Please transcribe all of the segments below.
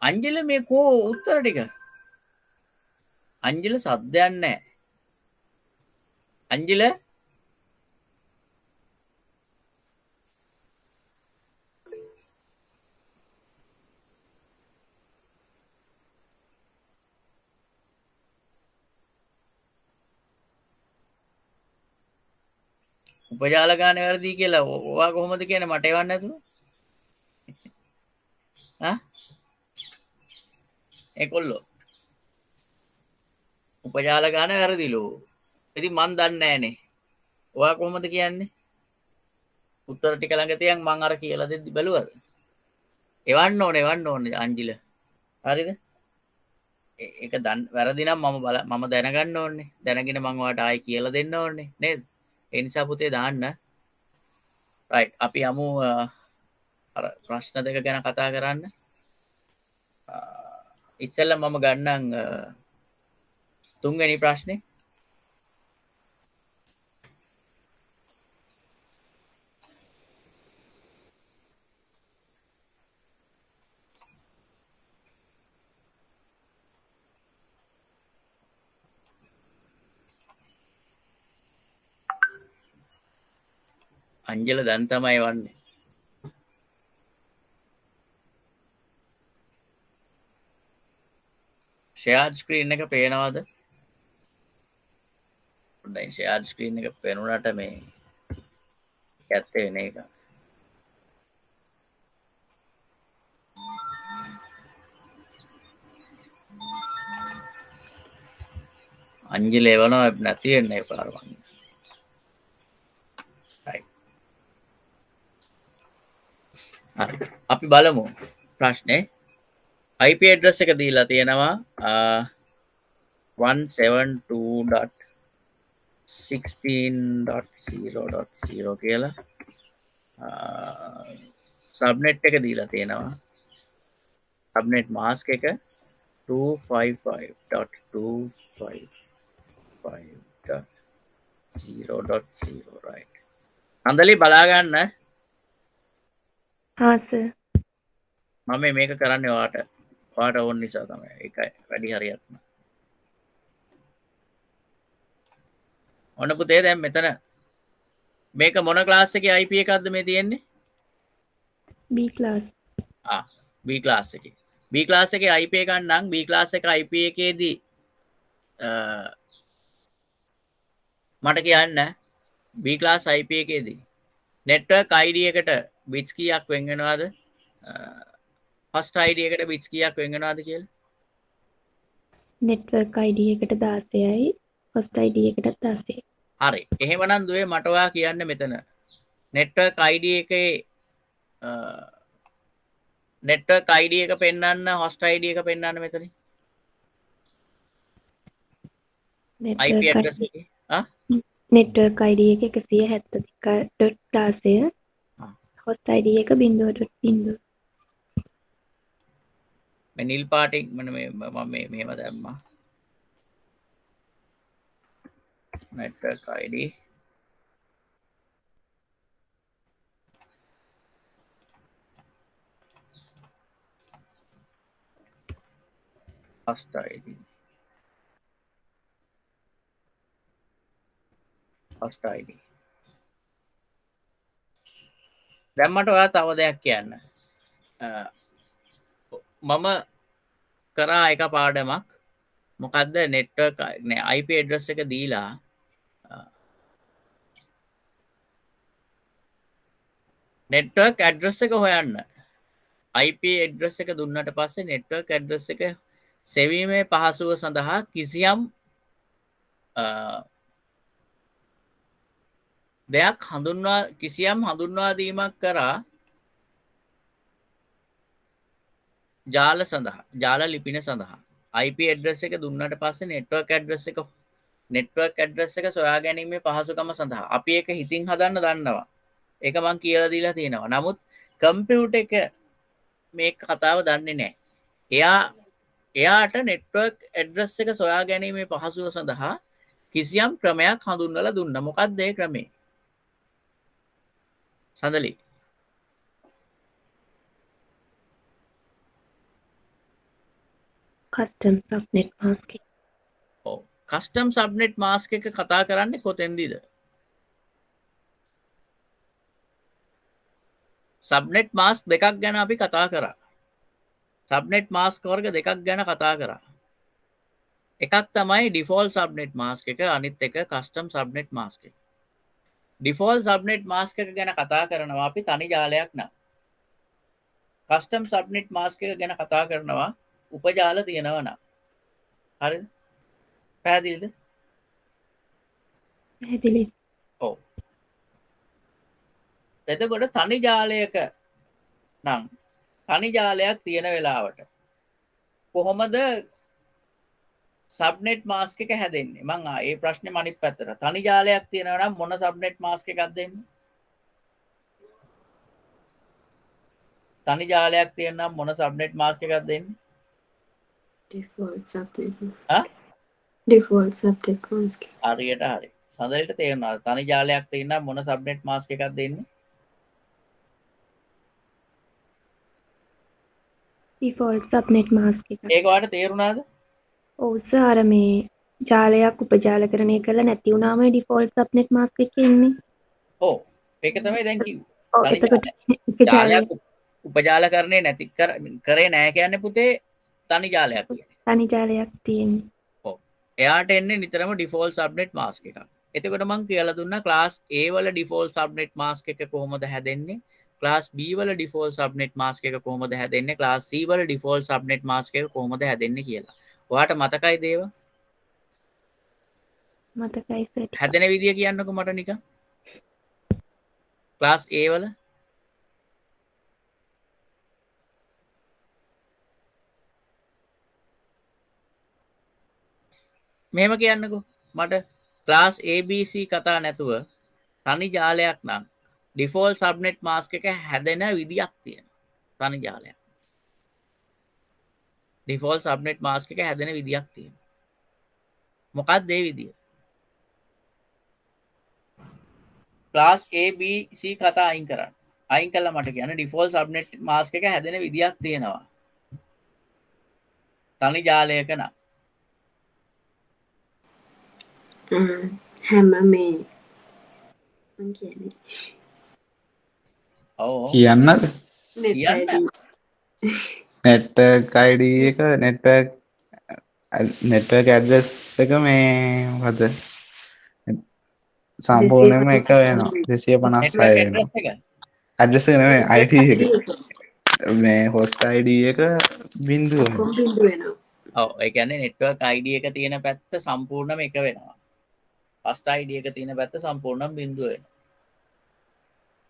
අංජල මේ කෝ උත්තර ටික අංජල සද්දයක් නැහැ අංජල උපජාල ගාන වැරදි කියලා ඔයා කොහොමද කියන්නේ මට එවන්න නැතුව ඈ ඒකොල්ලෝ උපජාල ගාන වැරදිලෝ ඉතින් මන් දන්නේ නැහනේ ඔයා කොහොමද කියන්නේ උත්තර ටික ළඟ තියන් මං අර කියලා දෙද්දි බැලුවද එවන්න ඕනේ අංජිල හරිද ඒක වැරදි නම් මම දැනගන්න ඕනේ දැනගෙන මං ඔයාලට ආයෙ කියලා දෙන්න ඕනේ නේද ඒ නිසා පුතේ දාන්න රයිට් අපි යමු අර ප්‍රශ්න දෙක ගැන කතා කරන්න ඉස්සෙල්ලා මම ගන්නම් තුන්වෙනි ප්‍රශ්නේ අංජල දැන් තමයි වන්නේ ෂෙයාර්ඩ් ස්ක්‍රීන් එක පේනවද පොඩ්ඩයි ෂෙයාර්ඩ් ස්ක්‍රීන් එක පේනුනට මේ ඇත්තේ වෙන එක අංජල එවනවා නැති වෙන්නේ පාර වන්න හරි අපි බලමු ප්‍රශ්නේ IP address එක දීලා තියෙනවා 172.16.0.0 කියලා subnet එක දීලා තියෙනවා subnet mask එක 255.255.0.0 right අන්දලි බලා ගන්න हाँ सर මම මේක කරන්නේ ඔයාට ඕන නිසා තමයි ඒකයි වැඩි හරියක් නෑ ඔන්න පුතේ දැන් මෙතන මේක මොන ක්ලාස් එකේ IP එකක්ද මේ තියෙන්නේ B class B ක්ලාස් එකේ B ක්ලාස් එකේ IP එකක් නම් B ක්ලාස් එක IP එකේදී මට කියන්න B ක්ලාස් IP එකේදී network ID එකට bits කීයක් වෙන් වෙනවද host ID එකට bits කීයක් වෙන් වෙනවද කියලා network ID එකට 16යි host ID එකට 16යි හරි එහෙමනම් දුවේ මට ඔයා කියන්න මෙතන network ID එකේ network ID එක පෙන්වන්න host ID එක පෙන්වන්න මෙතන IP address එකේ network ID එක 172.16 host ID එක 0.0 මේ නිල් පාටින් මම මෙහෙම දැම්මා network ID host ID host ID දැන් මට ඔයා තව දෙයක් කියන්න මම කරා එක පාඩමක් මොකද්ද network IP address එක දීලා network address එක හොයන්න IP address එක දුන්නට පස්සේ network address එක සෙවීමේ පහසුව සඳහා කිසියම් දෙයක් කිසියම් හඳුන්වා දීමක් කරා ජාල සඳහා ජාල ලිපින සඳහා IP address එක දුන්නට පස්සේ network address එක සොයා ගැනීමේ පහසුකම සඳහා අපි ඒක හිතින් හදන්න දන්නවා ඒක මං කියලා දීලා තියෙනවා නමුත් කම්පියුටර් එක මේ කතාව දන්නේ නැහැ එයාට network address එක සොයා ගැනීමේ පහසුව සඳහා කිසියම් ක්‍රමයක් හඳුන්වලා දුන්නා මොකක්ද ඒ ක්‍රමය සඳලි custom subnet masking. ඔව්. කස්ටම් සබ්නෙට් මාස්ක් එක කතා කරන්නේ කොතෙන්දීද? සබ්නෙට් මාස්ක් දෙකක් ගැන අපි කතා කරා. සබ්නෙට් මාස්ක් වර්ග දෙකක් ගැන කතා කරා. එකක් තමයි ඩිෆෝල්ට් සබ්නෙට් මාස්ක් එක, අනිත් එක කස්ටම් සබ්නෙට් මාස්ක් එක. ඩිෆෝල්ට් සබ්නෙට් මාස්ක් එක ගැන කතා කරනවා අපි තනි ජාලයක් නම්. කස්ටම් සබ්නෙට් මාස්ක් එක ගැන කතා කරනවා උපජාල තියෙනවා නම්. හරිද? පැහැදිලිද? පැහැදිලි. ඔව්. එතකොට තනි ජාලයක නම් තනි ජාලයක් තියෙන වෙලාවට කොහොමද සබ්නෙට් මාස්ක් එක හැදෙන්නේ? මං ඒ ප්‍රශ්නේ අනිත් පැත්තට. තනි ජාලයක් තියෙනවා නම් මොන සබ්නෙට් මාස්ක් එකක්ද දෙන්නේ? තනි ජාලයක් තියෙනවා නම් මොන සබ්නෙට් මාස්ක් එකක්ද දෙන්නේ? default subnet mask. ආ? default subnet mask. හරියට හරි. සඳලට තේරුණාද? තනි ජාලයක් තියෙනවා නම් මොන සබ්නෙට් මාස්ක් එකක්ද දෙන්නේ? default subnet mask එක. ඒක ඔයාලට තේරුණාද? ඔව් සර් අර මේ ජාලයක් උපජාලකරණය කරලා නැති වුණාම default subnet mask එකේ ඉන්නේ. ඔව්. ඒක තමයි දැන් කිව්වේ. ඔව් තනි එතකොට ජාලයක් උපජාලකරණය නැති කරේ නැහැ කියන්නේ පුතේ තනි ජාලයක් කියන්නේ. තනි ජාලයක් තියෙන්නේ. ඔව්. එයාට එන්නේ නිතරම ඩිෆෝල්ට් සබ්නෙට් මාස්ක් එකක්. එතකොට මම කියලා දුන්නා ක්ලාස් A වල ඩිෆෝල්ට් සබ්නෙට් මාස්ක් එක කොහොමද හැදෙන්නේ? ක්ලාස් B වල ඩිෆෝල්ට් සබ්නෙට් මාස්ක් එක කොහොමද හැදෙන්නේ? ක්ලාස් C වල ඩිෆෝල්ට් සබ්නෙට් මාස්ක් එක කොහොමද හැදෙන්නේ කියලා. ඔයාට මතකයිද ඒවා? මතකයි සර්. හැදෙන විදිය කියන්නකෝ මට නිකන්. ක්ලාස් A වල මෙහෙම කියන්නකෝ මට ක්ලාස් ABC කතා නැතුව තනි ජාලයක් නම් ඩිෆෝල්ට් සබ්නෙට් මාස්ක් එක හැදෙන විදියක් තියෙනවා. තනි ජාලයක්. ඩිෆෝල්ට් සබ්නෙට් මාස්ක් එක හැදෙන විදියක් තියෙනවා. මොකක්ද ඒ විදිය? ක්ලාස් ABC කතා අයින් කරන්න. අයින් කළා මට කියන්න ඩිෆෝල්ට් සබ්නෙට් මාස්ක් එක හැදෙන විදියක් තියෙනවා. තනි ජාලයක නම් හැම මේ මං කියන්නේ ඔව් කියන්නද? net කියන්න. ID. network ID එක network address එක මේ මොකද සම්පූර්ණයෙන්ම එක වෙනවා 256 network වෙනවා address එක address එක නෙමෙයි ID එක මේ host ID එක බිංදුව වෙනවා. ඔක්කොම බිඳු වෙනවා. ඔව් ඒ කියන්නේ network ID එක තියෙන පැත්ත සම්පූර්ණයෙන්ම එක වෙනවා. host ID එක තියෙන පැත්ත සම්පූර්ණයෙන්ම බිඳුව වෙනවා.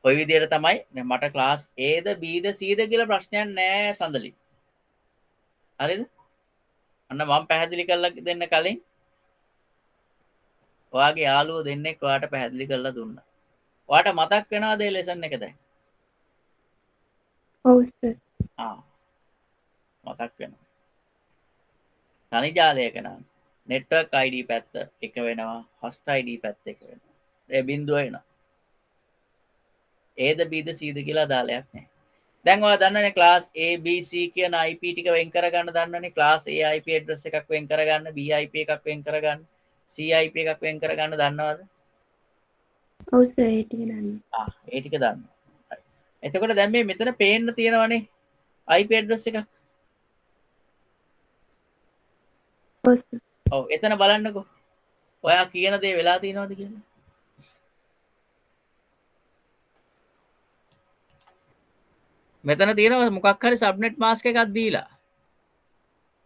ඔය විදිහට තමයි දැන් මට ක්ලාස් A ද B ද C ද කියලා ප්‍රශ්නයක් නෑ සඳලි. හරිද? අන්න මම පැහැදිලි කරලා දෙන්න කලින් ඔයාගේ යාළුවෝ දෙන්නෙක් ඔයාට පැහැදිලි කරලා දුන්නා. ඔයාට මතක් වෙනවද මේ ලෙසන් එක දැන්? ඔව් සර්. මතක් වෙනවා. තනි ජාලයක නම් network ID පැත්ත එක වෙනවා, host ID පැත්ත එක වෙනවා. ඒ බිඳුව වෙනවා. A ද B ද C ද කියලා දාලයක් නැහැ. දැන් ඔයා දන්නනේ ක්ලාස් A B C කියන IP ටික වෙන් කරගන්න දන්නනේ. ක්ලාස් A IP address එකක් වෙන් කරගන්න, B IP එකක් වෙන් කරගන්න, C IP එකක් වෙන් කරගන්න දන්නවද? ඔව් සර් ඒ ටික දන්නවා. ඒ ටික දන්නවා. එතකොට දැන් මේ මෙතන පේන්න තියෙනවනේ IP address එකක්. ඔව් සර්. ඔව් එතන බලන්නකෝ. ඔයා කියන දේ වෙලා තියෙනවද කියලා. මෙතන තියෙනවා මොකක් හරි සබ්නෙට් මාස්ක් එකක් දීලා.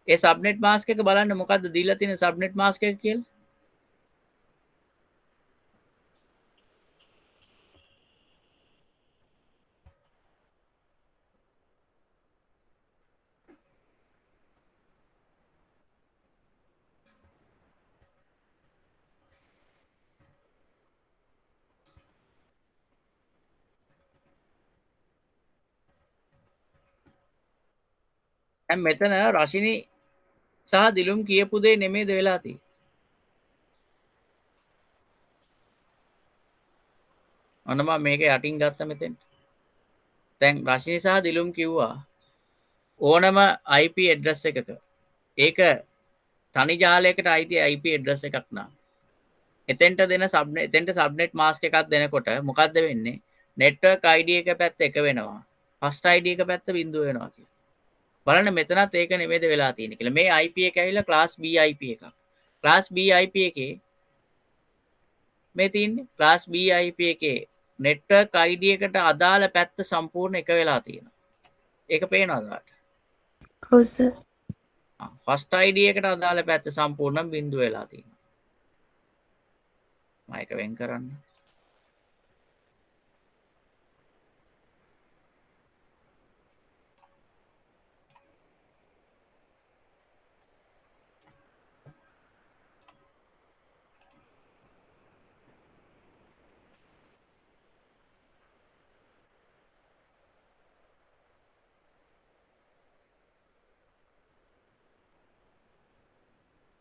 ඒ සබ්නෙට් මාස්ක් එක බලන්න මොකද්ද දීලා තියෙන සබ්නෙට් මාස්ක් එක කියලා. දැන් මෙතන රශිනි සහ දිලුම් කියපු දේ නෙමෙයිද වෙලා තියෙන්නේ. අන්න මම මේක යටින් ගත්ත මෙතෙන්. දැන් රශිනි සහ දිලුම් කිව්වා ඕනම IP address එකක ඒක තනි ජාලයකට අයිති IP ඇඩ්‍රස් එකක් නා. එතෙන්ට දෙන සබ්නෙට් එතෙන්ට සබ්නෙට් මාස්ක් එකක් දෙනකොට මොකද්ද වෙන්නේ? network ID එක පැත්ත එක වෙනවා. host ID එක පැත්ත බිඳුව වෙනවා කියලා. බලන්න මෙතනත් ඒක නෙමෙයිද වෙලා තියෙන්නේ කියලා. මේ IP එක ඇවිල්ලා class B IP එකක්. class B IP එකේ මේ තියෙන්නේ class B IP එකේ network ID එකට අදාළ පැත්ත සම්පූර්ණ එක වෙලා තියෙනවා. ඒක පේනවද ඔයාලට? ඔව් සර්. host ID එකට අදාළ පැත්ත සම්පූර්ණයෙන් බිඳුව වෙලා තියෙනවා. මම ඒක වෙන් කරන්න.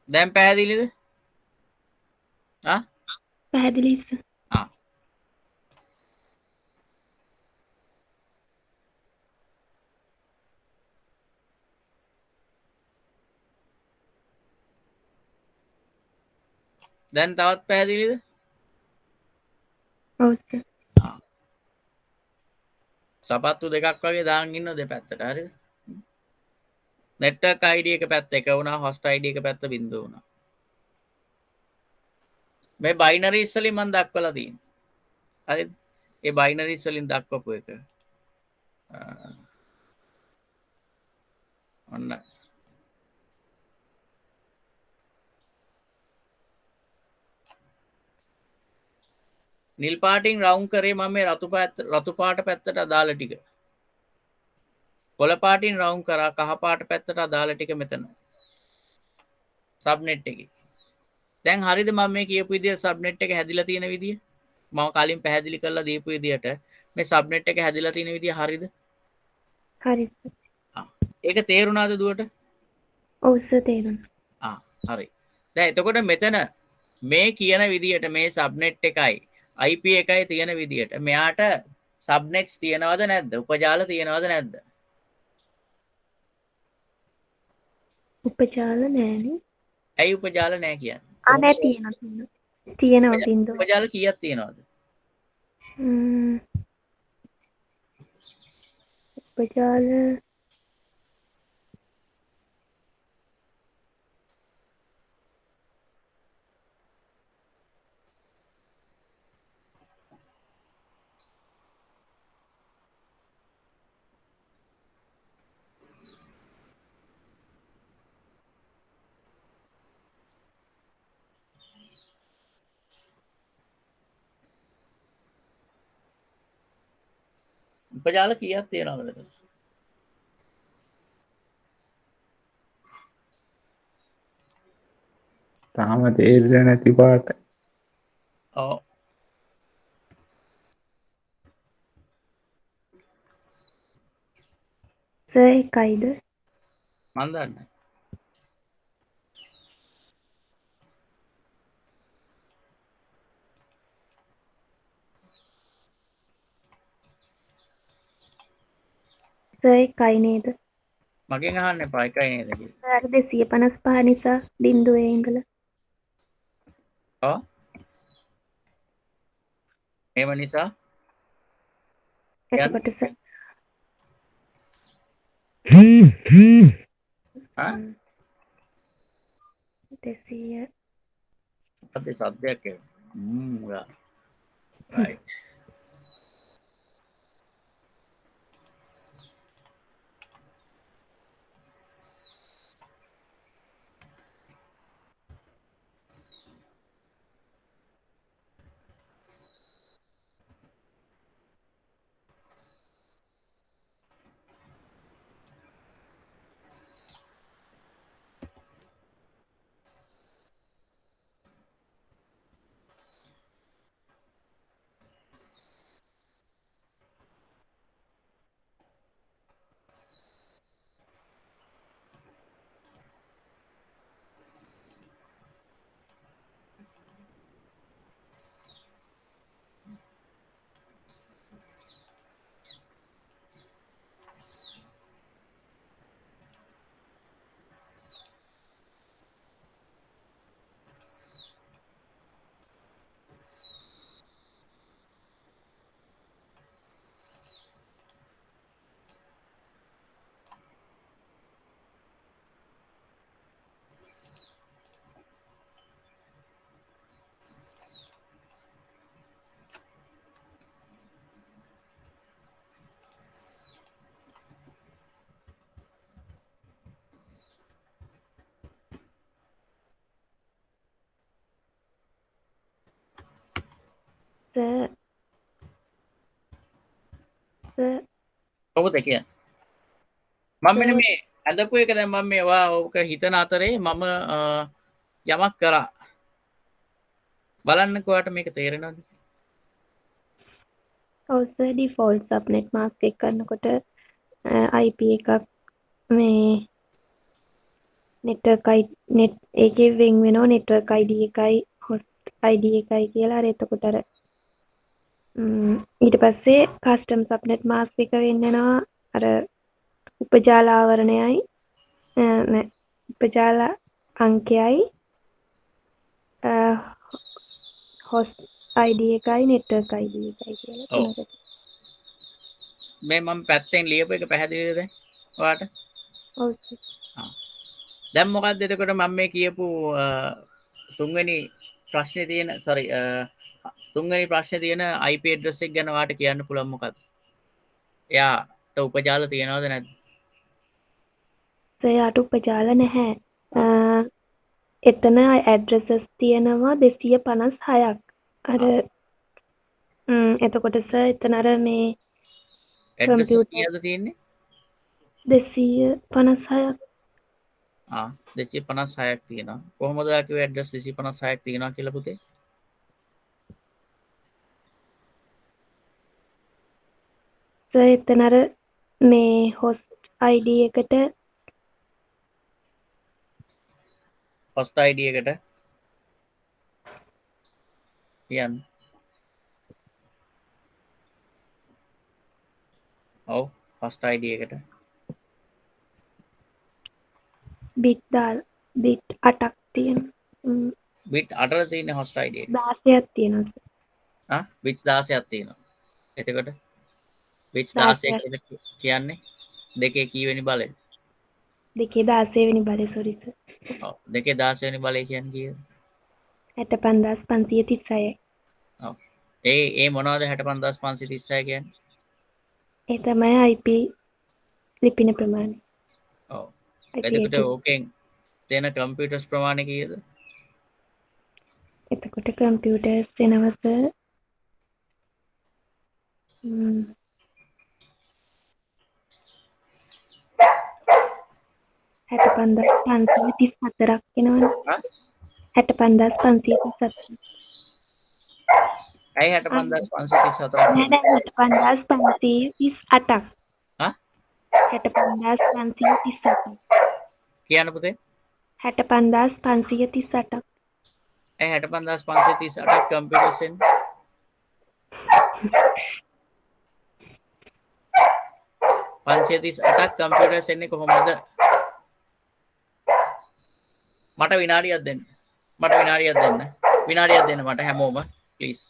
දැන් පැහැදිලිද? පැහැදිලි සර්. දැන් තවත් පැහැදිලිද? ඔව් සර්. සපත්තු දෙකක් වගේ දාන් ඉන්න දෙපැත්තට හරිද? network ID එක පැත්ත එක වුණා, host ID එක පැත්ත බිඳුව වුණා. මේ බයිනරිස් වලින් මම දක්වලා තියෙනවා. හරිද? ඒ බයිනරිස් වලින් දක්වපු එක. ඔන්න නිල් පාටින් රවුන්ඩ් කරේ මම මේ රතු පාට පැත්තට අදාළ ටික. කොළ පාටින් රවුන්ඩ් කරා කහ පාට පැත්තට අදාළ ටික මෙතන. සබ්නෙට් එකේ. දැන් හරිද මම මේ කියපු විදිහට සබ්නෙට් එක හැදිලා තියෙන විදිය? මම කලින් පැහැදිලි කරලා දීපු විදිහට මේ සබ්නෙට් එක හැදිලා තියෙන විදිය හරිද? හරි සර්. ඒක තේරුණාද දුවට? ඔව් සර් තේරුණා. හරි. දැන් එතකොට මෙතන මේ කියන විදිහට මේ සබ්නෙට් එකයි IP එකයි තියෙන විදිහට මෙයාට සබ්නෙට්ස් තියනවද නැද්ද? උපජාල තියනවද නැද්ද? උපජාල නෑනේ. ඇයි උපජාල නෑ කියන්නේ? නෑ තියෙනවා බින්දුව. උපජාල කීයක් තියනවද? උපජාල උපජාල කීයක් තියනවද? තාම තේරෙන්නේ නැති පාට. ඔව්. සර් එකයිද? මන් දන්නේ. සර් එකයි නේද? මගෙන් අහන්න එපා එකයි නේද කියලා. සර් 255 නිසා බින්දුවේ ඉඳලා. ඔව්. එහෙම නිසා එතකොට සර් ආ 200 මොකද සද්දයක් එනවා. right. සර්. කොහොමද කියන්නේ? මම මෙන්න මේ ඇඳපු එක දැන් මම මේවා ඕක හිතන අතරේ මම යමක් කරා. බලන්නකෝ ඔයාලට මේක තේරෙනවද? ඔව් සර් ඩිෆෝල්ට් සබ්නෙට් මාස්ක් එක කරනකොට IP එකක් මේ නෙට්වර්ක් නෙට් ඒකේ වෙන් වෙනවා නෙට්වර්ක් ID එකයි host ID එකයි කියලා. අර එතකොට අර ඊට පස්සේ කස්ටම් සබ්නෙට් මාස්ක් එක වෙන් වෙනවා අර උපජාල ආවරණයයි නෑ උපජාල අංකයයි host ID එකයි නෙට්වර්ක් ID එකයි කියලා ඔව්. තුනකට. මේ මම පැත්තෙන් ලියපු එක පැහැදිලිද දැන් ඔයාලට? ඔව් සර්. දැන් මොකක්ද එතකොට මම මේ කියපු තුන්වෙනි ප්‍රශ්නේ තියෙන තුන්වෙනි ප්‍රශ්නේ තියෙන IP address එක ගැන ඔයාලට කියන්න පුළුවන් මොකක්ද? එයාට උපජාල තියනවද නැද්ද? සර් යාට උපජාල නැහැ. එතන ඇඩ්‍රසස් තියෙනවා 256ක්. අර එතකොට සර් එතන අර මේ ඇඩ්‍රස් කම්පියුටර් කීයද තියෙන්නේ? 256ක්. 256ක් තියෙනවා. කොහොමද ඔයා කිව්වේ ඇඩ්‍රස් 256ක් තියෙනවා කියලා පුතේ? සර් එතන අර මේ host ID එකට host ID එකට කියන්න. ඔව් host ID එකට බිට් 8ක් තියෙනවා. bit 8ද තියෙන්නේ host ID එක. 16ක් තියෙනවා සර්. bits 16ක් තියෙනවා. එතකොට bits 16 කියලා කියන්නේ දෙකේ කීවෙනි බලය? දෙකේ 16 වෙනි බලය සෝරි සර්. ඔව් දෙකේ 16 වෙනි බලය කියන්නේ කීයද? 65536යි. ඔව් ඒ මොනවද 65536 කියන්නේ? ඒ තමයි IP ලිපින ප්‍රමාණය. ඔව් එතකොට ඕකෙන් තියෙන කම්පියුටර්ස් ප්‍රමාණය කීයද? එතකොට කම්පියුටර්ස් වෙනවා සර් 65534ක් වෙනවනේ. 65534. ඇයි 65534ක් නෑ නෑ 65538ක්. 65538ක්. කියන්න පුතේ? 65538ක්. ඇයි 65538ක් කම්පියුටර්ස් එන්නේ? 538ක් කම්පියුටර්ස් එන්නේ කොහොමද? මට විනාඩියක් දෙන්න. විනාඩියක් දෙන්න මට හැමෝම ප්ලීස්.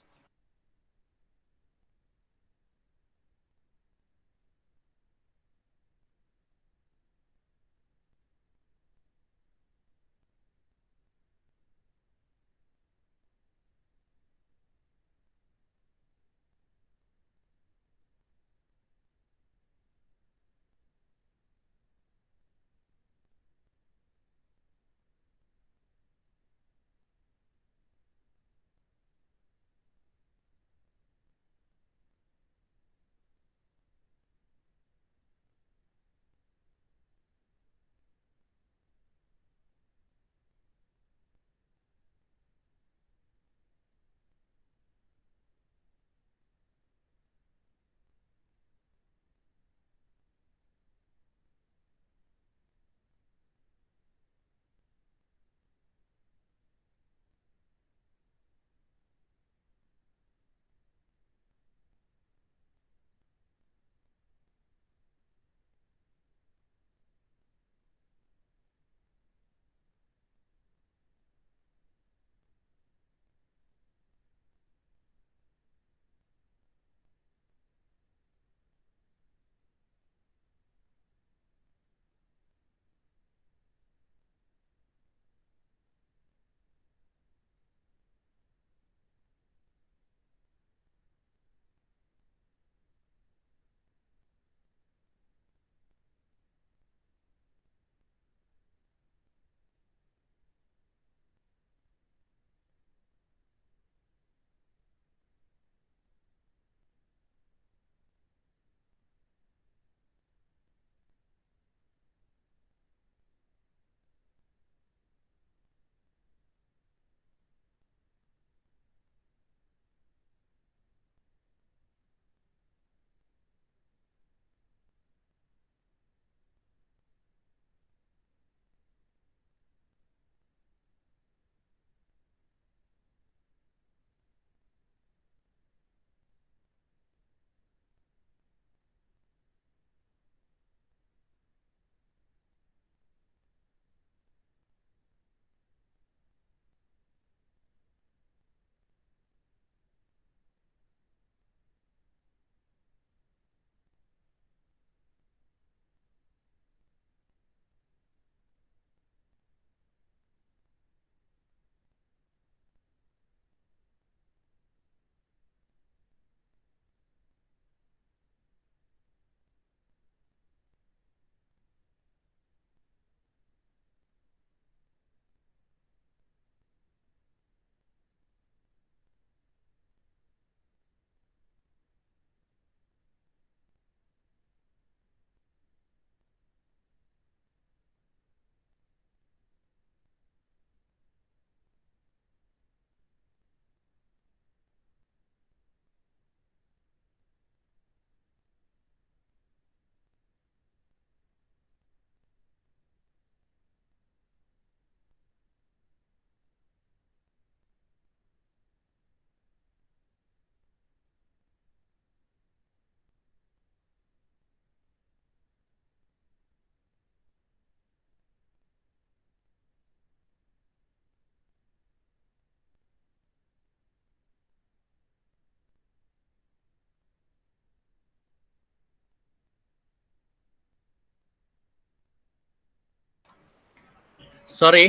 සොරි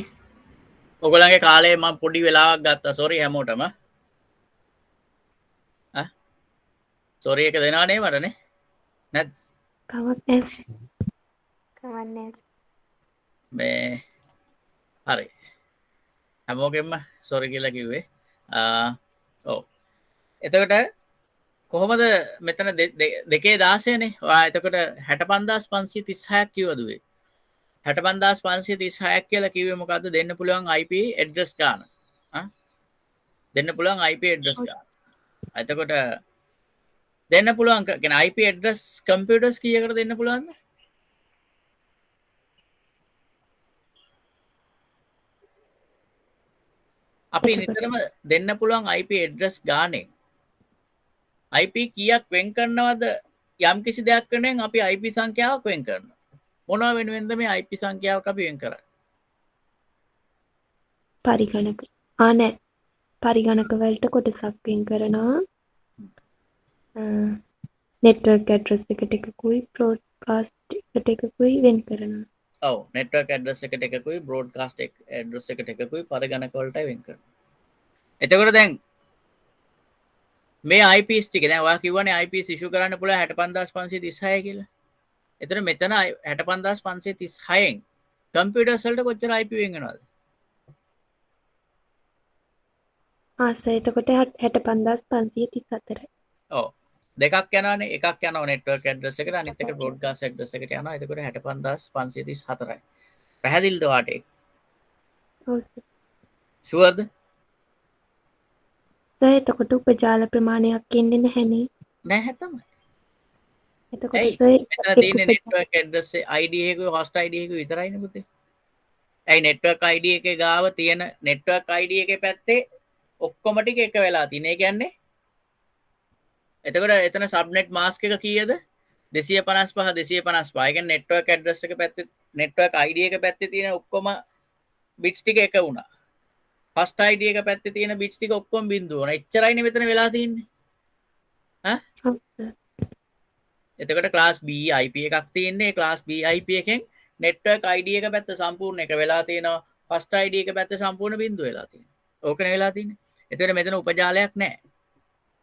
ඔගොල්ලන්ගේ කාලේ මම පොඩි වෙලාවක් ගත්තා සොරි හැමෝටම සොරි එක දෙනවා නේ මටනේ නැත් කමක් නැහැ. කමන්නේ. මේ හරි හැමෝගෙම සොරි කියලා කිව්වේ ඔව් එතකොට කොහොමද මෙතන දෙකේ 16නේ ඔයා එතකොට 65536ක් කිව්වදුවේ 65536ක් කියලා කිව්වේ මොකද්ද දෙන්න පුළුවන් IP ඇඩ්‍රස් ගන්න දෙන්න පුළුවන් IP ඇඩ්‍රස් ගන්න එතකොට දෙන්න පුළුවන් කියන්නේ IP ඇඩ්‍රස් කම්පියුටර්ස් කීයකට දෙන්න පුළුවන්ද අපි නිතරම දෙන්න පුළුවන් IP ඇඩ්‍රස් ගානේ IP කීයක් වෙන් කරනවද යම් කිසි දෙයක් කරනෙන් අපි IP සංඛ්‍යාවක් වෙන් කරනවා මොනවා වෙනුවෙන්ද මේ IP සංඛ්‍යාවක් අපි වෙන් කරන්නේ පරිගණක නෑ පරිගණක වලට කොටසක් වෙන් කරනවා නෙට්වර්ක් ඇඩ්‍රස් එකට එකකුයි බ්‍රෝඩ්කාස්ට් එකට එකකුයි වෙන් කරනවා ඔව් නෙට්වර්ක් ඇඩ්‍රස් එකට එකකුයි බ්‍රෝඩ්කාස්ට් ඇඩ්‍රස් එකට එකකුයි පරිගණක වලටයි වෙන් කරනවා එතකොට දැන් මේ IPs ටික දැන් ඔයා කිව්වනේ IPs ඉෂුව කරන්න පුළුවන් 65536 කියලා. එතන මෙතන 65536න් කම්පියුටර්ස් වලට කොච්චර IP වෙන් වෙනවද? එතකොට 65534යි. ඔව්. දෙකක් යනවානේ. එකක් යනවා නෙට්වර්ක් ඇඩ්‍රස් එකට අනිත් එක බ්‍රෝඩ්කාස්ට් ඇඩ්‍රස් එකට යනවා. එතකොට 65534යි. පැහැදිලිද ඔයාට ඒක? ඔව්. ෂුවර්ද? එතකොට උපජාල ප්‍රමාණයක් ඉන්නේ නැහැනේ. නැහැ තමයි. එතකොට එතන තියෙන්නේ නෙට්වර්ක් ඇඩ්‍රස් ID එකකුයි හොස්ට් ID එකකුයි විතරයිනේ පුතේ. ඇයි නෙට්වර්ක් ID එකේ ගාව තියෙන නෙට්වර්ක් ID එකේ පැත්තේ ඔක්කොම ටික එක වෙලා තියෙන. ඒ කියන්නේ එතකොට එතන සබ්නෙට් මාස්ක් එක කීයද? 255 255. ඒ කියන්නේ නෙට්වර්ක් ඇඩ්‍රස් එක පැත්තේ නෙට්වර්ක් ID එක පැත්තේ තියෙන ඔක්කොම බිට්ස් ටික එක වුණා. හොස්ට් ID එක පැත්තේ තියෙන බිට්ස් ටික ඔක්කොම බිඳුව වුණා. එච්චරයිනේ මෙතන වෙලා තියෙන්නේ. එතකොට ක්ලාස් B IP එකක් තියෙන්නේ. ක්ලාස් B IP එකෙන් නෙට්වර්ක් ID එක පැත්ත සම්පූර්ණ එක වෙලා තියෙනවා. හොස්ට් ID එක පැත්ත සම්පූර්ණ බිඳුව වෙලා තියෙනවා. ඕකනේ වෙලා තියෙන්නේ. එතකොට මෙතන උපජාලයක් නැහැ.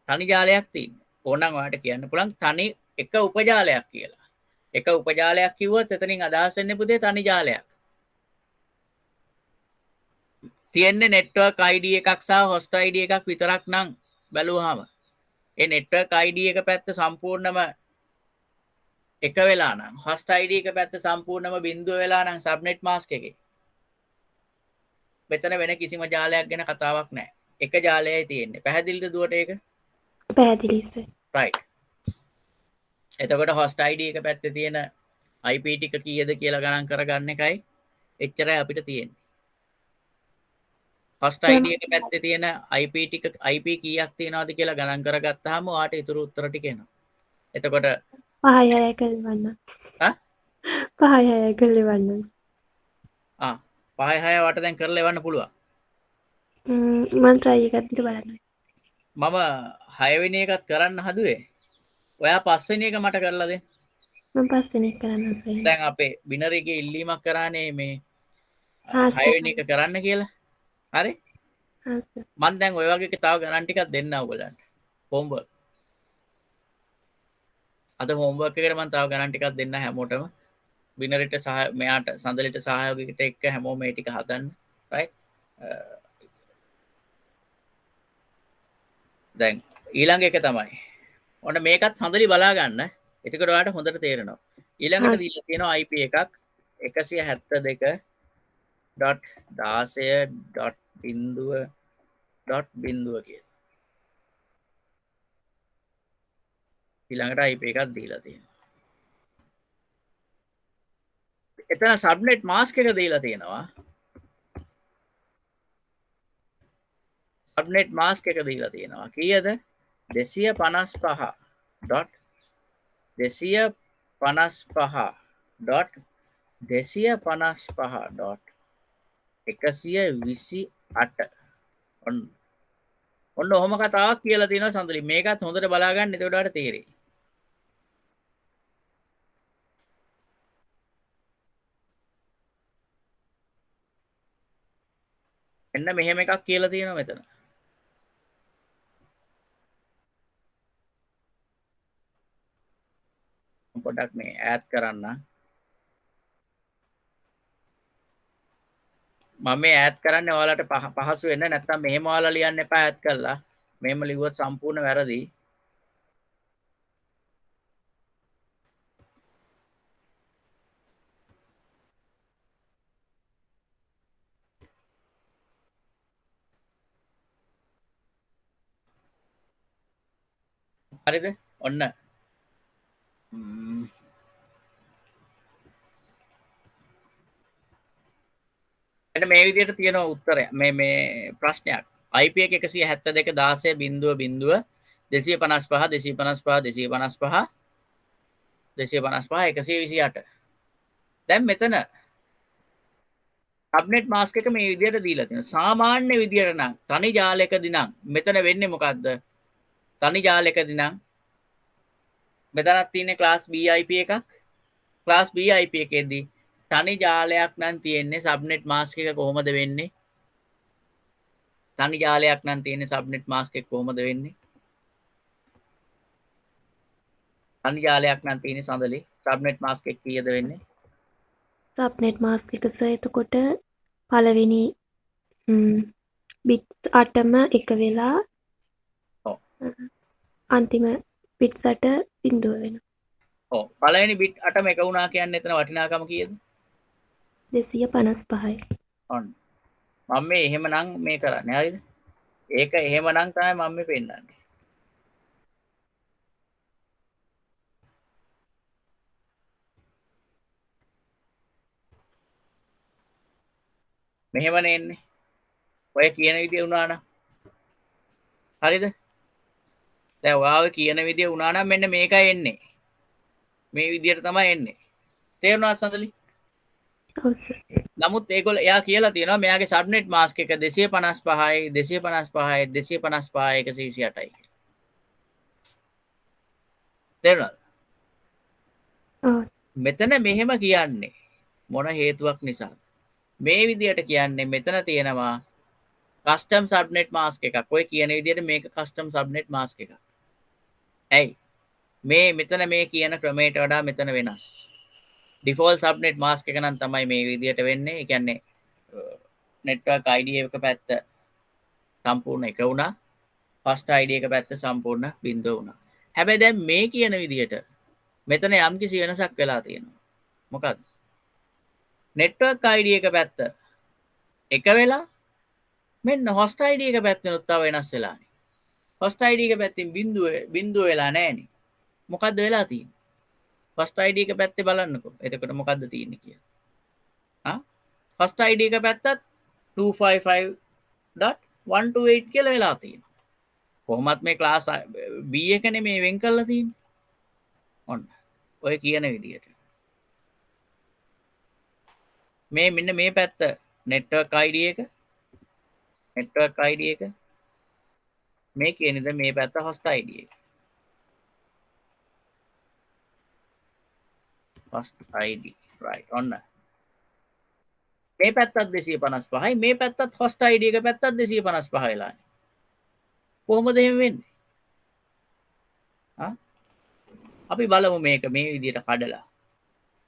තනි ජාලයක් තියෙනවා. ඕනනම් ඔයාලට කියන්න පුළුවන් තනි එක උපජාලයක් කියලා. එක උපජාලයක් කිව්වොත් එතනින් අදහස් වෙන්නේ පුතේ තනි ජාලයක්. තියෙන්නේ නෙට්වර්ක් ID එකක් සහ හොස්ට් ID එකක් විතරක් නම් බැලුවාම ඒ නෙට්වර්ක් ID එක පැත්ත සම්පූර්ණම එක වෙලා නම් හොස්ට් ID එක පැත්ත සම්පූර්ණම බිඳුව වෙලා නම් සබ්නෙට් මාස්ක් එකේ මෙතන වෙන කිසිම ජාලයක් ගැන කතාවක් නැහැ. එක ජාලයයි තියෙන්නේ. පැහැදිලිද දුවට ඒක? පැහැදිලි සර්. right. එතකොට හොස්ට් ID එක පැත්තේ තියෙන IP ටික කීයද කියලා ගණන් කරගන්න එකයි එච්චරයි අපිට තියෙන්නේ. හොස්ට් ID එක පැත්තේ තියෙන IP ටික IP කීයක් තියෙනවද කියලා ගණන් කරගත්තාම ඔයාට ඉතුරු උත්තර ටික එනවා. එතකොට 5 6 කරවන්න. 5 6 කරවන්න. 5 6 වට දැන් කරලා එවන්න පුළුවන්. මම try එකක් දිහා බලන්න. මම 6 වෙනි එකත් කරන්න හදුවේ. ඔයා 5 වෙනි එක මට කරලා දෙන්න. මම 5 වෙනි එක කරන්න හදන්නේ. දැන් අපේ බිනරි එකේ ඉල්ලීමක් කරානේ මේ 6 වෙනි එක කරන්න කියලා. හරි? මම දැන් ඔය වගේ තව ගණන් ටිකක් දෙන්න ඔයගොල්ලන්ට. හෝම්වර්ක්. අද හෝම්වර්ක් එකට මම තව ගණන් ටිකක් දෙන්න හැමෝටම. බිනරිට සහ මෙයාට සඳලිට සහයෝගයකට එක්ක හැමෝම මේ ටික හදන්න. right? දැන් ඊළඟ එක තමයි. ඔන්න මේකත් හොඳට බලා ගන්න. එතකොට ඔයාලට හොඳට තේරෙනවා. ඊළඟට දීලා තියෙනවා IP එකක් 172.16.0.0 කියලා. ඊළඟට IP එකක් දීලා තියෙනවා. එතන සබ්නෙට් මාස්ක් එක දීලා තියෙනවා. සබ්නෙට් මාස්ක් එක දීලා තියෙනවා. කීයද? 255.255.128 ඔන්න ඔහොම කතාවක් කියලා තියෙනවා සඳලි. මේකත් හොඳට බලා ගන්න. එතකොට ඔයාලට තේරෙයි. මෙන්න මෙහෙම එකක් කියලා තියෙනවා මෙතන. පොඩ්ඩක් මේ ඈඩ් කරන්න. මම මේ ඈඩ් කරන්නේ ඔයාලට පහසු වෙන්න. නැත්නම් මෙහෙම ඔයාලා ලියන්න එපා ඈඩ් කරලා. මෙහෙම ලිව්වොත් සම්පූර්ණ වැරදි. හරිද? ඔන්න. එන්න මේ විදිහට තියෙන උත්තරය. මේ ප්‍රශ්නයක්. IP එක 172.16.0 255 255 255 255 128. දැන් මෙතන සබ්නෙට් මාස්ක් එක මේ විදිහට දීලා තියෙනවා. සාමාන්‍ය විදිහට නම් තනි ජාලයකදී නම් මෙතන වෙන්නේ මොකද්ද? තනි ජාලයකදී නම් මෙතනක් තියෙන්නේ ක්ලාස් B IP එකක්. ක්ලාස් B IP එකේදී තනි ජාලයක් නම් තියෙන්නේ සබ්නෙට් මාස්ක් එක කොහොමද වෙන්නේ? තනි ජාලයක් නම් තියෙන්නේ සබ්නෙට් මාස්ක් එක කොහොමද වෙන්නේ? තනි ජාලයක් නම් තියෙන්නේ සඳලි සබ්නෙට් මාස්ක් එක කීයද වෙන්නේ? සබ්නෙට් මාස්ක් එක සර් එතකොට පළවෙනි බිට් 8ම එක වෙලා ඔව්. අන්තිම බිට් 8 බිඳුව වෙනවා. ඔව්. පළවෙනි බිට් 8ම එක වුණා කියන්නේ එතන වටිනාකම කීයද? 255යි. ඔන්න. මම මේ එහෙමනම් මේ කරන්නේ. හරිද? ඒක එහෙමනම් තමයි මම මේ පෙන්නන්නේ. මෙහෙමනේ එන්නේ. ඔය කියන විදිය වුණා නම්. හරිද? දැන් ඔයාව කියන විදිය වුණා නම් මෙන්න මේකයි එන්නේ. මේ විදියට තමයි එන්නේ. තේරුණාද සඳලි? ඔව් සර්. නමුත් ඒගොල්ලෝ එයා කියලා තියෙනවා මෙයාගේ සබ්නෙට් මාස්ක් එක 255යි 255යි 255යි 128යි. තේරුණාද? ඔව්. මෙතන මෙහෙම කියන්නේ මොන හේතුවක් නිසාද? මේ විදියට කියන්නේ මෙතන තියෙනවා කස්ටම් සබ්නෙට් මාස්ක් එකක්. ඔය කියන විදියට මේක කස්ටම් සබ්නෙට් මාස්ක් එකක්. ඇයි? මේ මෙතන මේ කියන ක්‍රමයට වඩා මෙතන වෙනස්. ඩිෆෝල්ට් සබ්නෙට් මාස්ක් එක නම් තමයි මේ විදියට වෙන්නේ. ඒ කියන්නේ නෙට්වර්ක් ID එක පැත්ත සම්පූර්ණ එක වුණා. ෆස්ට් ID එක පැත්ත සම්පූර්ණ බිඳුව වුණා. හැබැයි දැන් මේ කියන විදියට මෙතන යම්කිසි වෙනසක් වෙලා තියෙනවා. මොකක්ද? නෙට්වර්ක් ID එක පැත්ත එක වෙලා මෙන්න host ID එක පැත්තෙනුත් තව වෙනස් වෙලානේ. host ID එක පැත්තෙන් බිඳුව වෙලා නැහනේ. මොකද්ද වෙලා තියෙන්නේ? host ID එක පැත්තේ බලන්නකෝ. එතකොට මොකද්ද තියෙන්නේ කියලා. host ID එක පැත්තත් 255.128 කියලා වෙලා තියෙනවා. කොහොමත් මේ ක්ලාස් B එකනේ මේ වෙන් කරලා තියෙන්නේ. ඔන්න. ඔය කියන විදියට. මේ මෙන්න මේ පැත්ත network ID එක network ID එක මේ කියනද මේ පැත්ත host ID එක. host ID right ඔන්න. මේ පැත්තත් 255යි මේ පැත්තත් host ID එක පැත්තත් 255 වෙලානේ. කොහොමද එහෙම වෙන්නේ? අපි බලමු මේක මේ විදිහට කඩලා.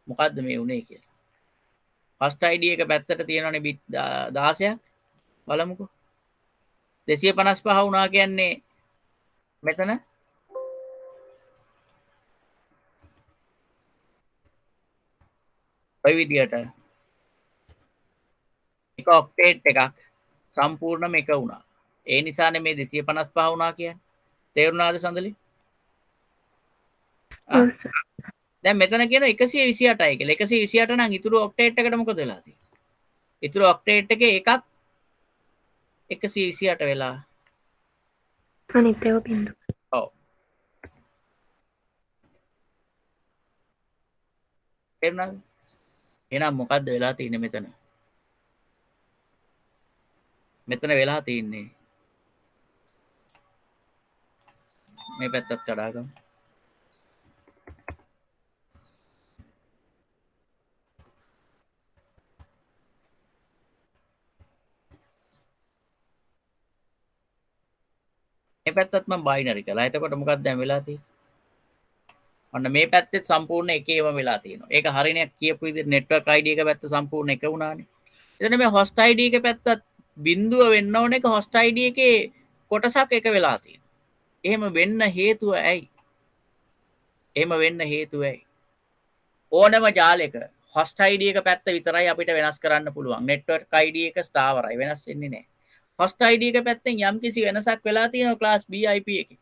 මොකද්ද මේ උනේ කියලා. host ID එක පැත්තට තියෙනවනේ bit 16ක්. බලමුකෝ. 255 වුණා කියන්නේ මෙතන ඔය විදිහට එක ඔක්ටේට් එකක් සම්පූර්ණම එක වුණා. ඒ නිසානේ මේ 255 වුණා කියන්නේ. තේරුණාද සඳලි? දැන් මෙතන කියන 128යි කියලා. 128 නම් ඉතුරු ඔක්ටේට් එකට මොකද වෙලා තියෙන්නේ? ඉතුරු ඔක්ටේට් එකේ එකක් 128 වෙලා. අනිත් ඒවා බිඳුව. ඔව්. තේරුණාද? එහෙනම් මොකද්ද වෙලා තියෙන්නේ මෙතන? මෙතන වෙලා තියෙන්නේ මේ පැත්තත් කඩාගමු. මේ පැත්තත් මම බයිනරි කළා. එතකොට මොකක්ද දැන් වෙලා තියෙන්නේ? ඔන්න මේ පැත්තේ සම්පූර්ණ එකේම වෙලා තියෙනවා. ඒක හරිනේ කියපු විදිහට network ID එක පැත්ත සම්පූර්ණ එක වුණානේ. එතන මේ host ID එක පැත්තත් බිඳුව වෙන්න ඕන එක host ID එකේ කොටසක් එක වෙලා තියෙනවා. එහෙම වෙන්න හේතුව ඇයි? එහෙම වෙන්න හේතුව ඇයි? ඕනම ජාලයක host ID එක පැත්ත විතරයි අපිට වෙනස් කරන්න පුළුවන්. network ID එක ස්ථාවරයි වෙනස් වෙන්නේ නැහැ. host ID එක පැත්තෙන් යම්කිසි වෙනසක් වෙලා තියෙනවා class B IP එකේ.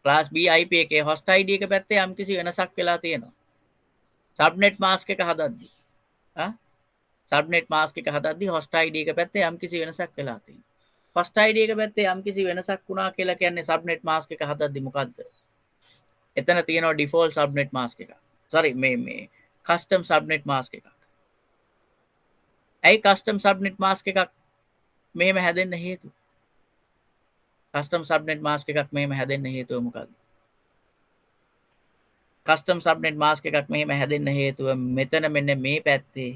class B IP එකේ host ID එක පැත්තේ යම්කිසි වෙනසක් වෙලා තියෙනවා. subnet mask එක හදද්දී. subnet mask එක හදද්දී host ID එක පැත්තේ යම්කිසි වෙනසක් වෙලා තියෙනවා. host ID එක පැත්තේ යම්කිසි වෙනසක් වුණා කියලා කියන්නේ subnet mask එක හදද්දී මොකද්ද? එතන තියෙනවා default subnet mask එකක්. sorry මේ custom subnet mask එකක්. ඇයි custom subnet mask එකක් මෙහෙම හැදෙන්න හේතුව? custom subnet mask එකක් මෙහෙම හැදෙන්න හේතුව මොකද්ද? custom subnet mask එකක් මෙහෙම හැදෙන්න හේතුව මෙතන මෙන්න මේ පැත්තේ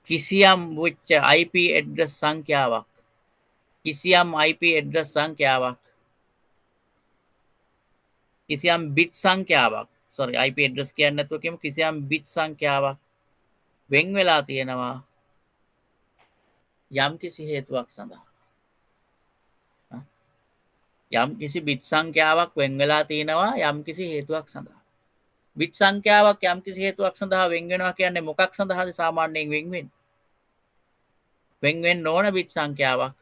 කිසියම් වෙච්ච IP address සංඛ්‍යාවක් කිසියම් IP address සංඛ්‍යාවක් කිසියම් bit සංඛ්‍යාවක් sorry IP address කියන්නේ නැතුව කියමු කිසියම් bit සංඛ්‍යාවක් වෙන් වෙලා තියෙනවා යම් කිසි හේතුවක් සඳහා යම් කිසි bit සංඛ්‍යාවක් වෙන් වෙලා තියෙනවා යම් කිසි හේතුවක් සඳහා bit සංඛ්‍යාවක් යම් කිසි හේතුවක් සඳහා වෙන් වෙනවා කියන්නේ මොකක් සඳහාද සාමාන්‍යයෙන් වෙන් වෙන්නේ වෙන් වෙන්න ඕන bit සංඛ්‍යාවක්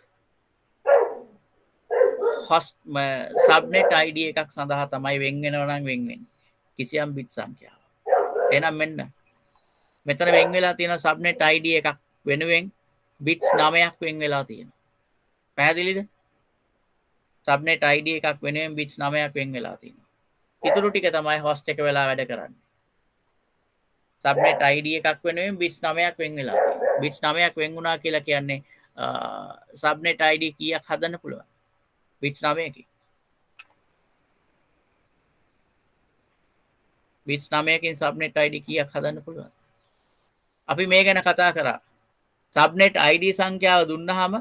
host subnet ID එකක් සඳහා තමයි වෙන් වෙනවා නම් වෙන් වෙන්නේ කිසියම් bit සංඛ්‍යාවක් එහෙනම් මෙන්න මෙතන වෙන් වෙලා තියෙන subnet ID එකක් වෙනුවෙන් bits 9ක් වෙන් වෙලා තියෙනවා පැහැදිලිද subnet ID එකක් වෙනුවෙන් bits 9ක් වෙන් වෙලා තියෙනවා ඉතුරු ටික තමයි host එක වෙලා වැඩ කරන්නේ subnet ID එකක් වෙනුවෙන් bits 9ක් වෙන් වෙලා තියෙනවා bits 9ක් වෙන් වුණා කියලා කියන්නේ subnet ID කීයක් හදන්න පුළුවන් bits 9කින් bits 9කින් subnet ID කීයක් හදන්න පුළුවන් අපි මේ ගැන කතා කරා subnet ID සංඛ්‍යාව දුන්නාම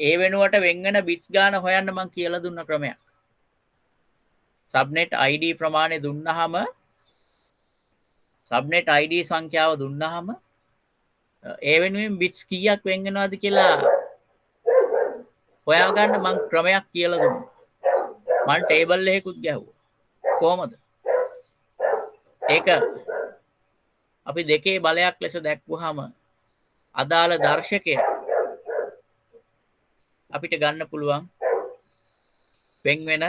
ඒ වෙනුවට වෙන් වෙන bits ගාන හොයන්න මම කියලා දුන්න ක්‍රමයක් subnet ID ප්‍රමාණය දුන්නාම subnet ID සංඛ්‍යාව දුන්නාම ඒ වෙනුවෙන් bits කීයක් වෙන් වෙනවද කියලා හොයාගන්න මම ක්‍රමයක් කියලා දුන්නා මම ටේබල් එකකුත් ගැහුවා කොහමද ඒක අපි දෙකේ බලයක් ලෙස දැක්වුවාම අදාළ දර්ශකය අපිට ගන්න පුළුවන් වෙන් වෙන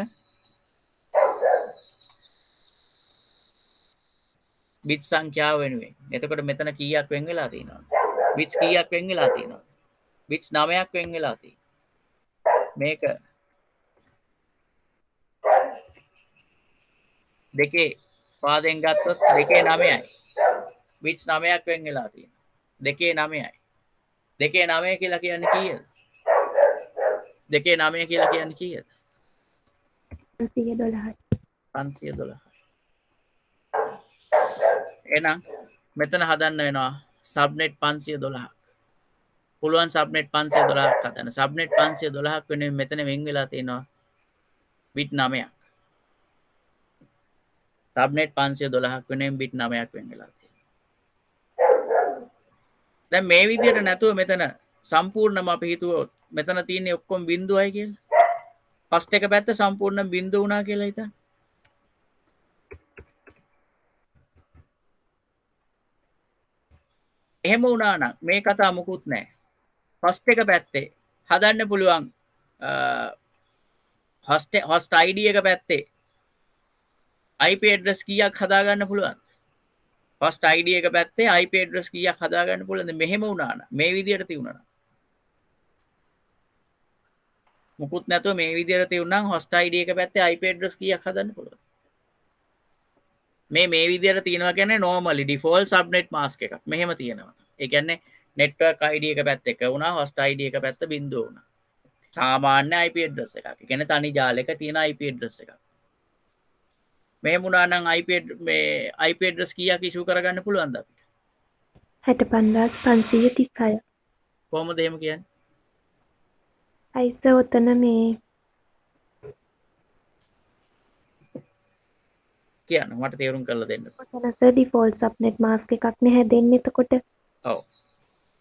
bit සංඛ්‍යාව වෙනුවෙන්. එතකොට මෙතන කීයක් වෙන් වෙලා තියෙනවද? bits කීයක් වෙන් වෙලා තියෙනවද? bits 9ක් වෙන් වෙලා තියෙනවා. මේක දෙකේ පාදෙන් ගත්තොත් දෙකේ 9යි. bits 9ක් වෙන් වෙලා තියෙනවා. දෙකේ 9යි. දෙකේ 9 කියලා කියන්නේ කීයද? දෙකේ 9 කියලා කියන්නේ කීයද? 512යි. 512. එහෙනම් මෙතන හදන්න වෙනවා subnet 512ක්. පුළුවන් subnet 512ක් හදන්න. subnet 512ක් වෙනුවෙන් මෙතන වෙන් වෙලා තියෙනවා bit 9ක්. subnet 512ක් වෙනුවෙන් bit 9ක් වෙන් වෙලා තියෙනවා. දැන් මේ විදිහට නැතුව මෙතන සම්පූර්ණම අපි හිතුවොත් මෙතන තියෙන්නේ ඔක්කොම බිඳුවයි කියලා. ෆස්ට් එක පැත්ත සම්පූර්ණ බිඳුව වුණා කියලා හිතන්න. එහෙම වුණා නම් මේ කතාව මුකුත් නැහැ. ෆස්ට් එක පැත්තේ හදන්න පුළුවන් host ID එක පැත්තේ IP address කීයක් හදාගන්න පුළුවන්? host ID එක පැත්තේ IP address කීයක් හදාගන්න පුළුවන්ද? මෙහෙම වුණා නම් මේ විදිහට තියුණා නම් මුකුත් නැතුව මේ විදිහට තියුණා නම් host ID එක පැත්තේ IP address කීයක් හදන්න පුළුවන්? මේ විදිහට තියෙනවා කියන්නේ normally default subnet mask එකක්. මෙහෙම තියෙනවා. ඒ කියන්නේ network ID එක පැත්ත එක වුණා host ID එක පැත්ත බිඳුව වුණා. සාමාන්‍ය IP address එකක්. ඒ කියන්නේ තනි ජාලයක තියෙන IP address එකක්. මෙහෙම වුණා නම් IP address කීයක් issue කරගන්න පුළුවන්ද අපිට? 65536. කොහොමද එහෙම කියන්නේ? අයිස ඔතන මේ කියන්න මට තේරුම් කරලා දෙන්න. ඔතන සර් ඩිෆෝල්ට් සබ්නෙට් මාස්ක් එකක් නේ හැදෙන්නේ එතකොට. ඔව්.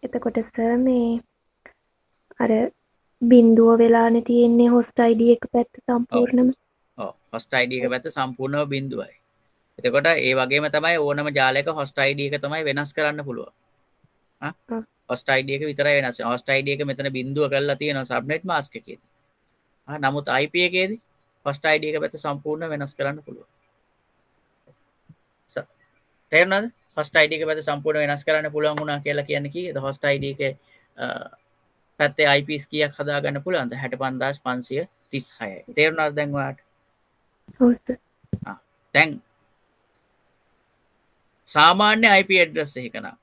එතකොට සර් මේ අර බිඳුව වෙලානේ තියෙන්නේ host ID එක පැත්ත සම්පූර්ණම. ඔව්. host ID එක පැත්ත සම්පූර්ණව බිඳුවයි. එතකොට ඒ වගේම තමයි ඕනම ජාලයක host ID එක තමයි වෙනස් කරන්න පුළුවන්. host ID එක විතරයි වෙනස්. host ID එක මෙතන බිඳුව කරලා තියෙනවා subnet mask එකේදී. නමුත් IP එකේදී host ID එක පැත්ත සම්පූර්ණ වෙනස් කරන්න පුළුවන්. තේරුණාද? host ID එක පැත්ත සම්පූර්ණ වෙනස් කරන්න පුළුවන් වුණා කියලා කියන්නේ කීයද? host ID එකේ පැත්තේ IPs කීයක් හදාගන්න පුළුවන්ද? 65536යි. තේරුණාද දැන් ඔයාලට? ඔව් සර්. දැන් සාමාන්‍ය IP address එකක නම්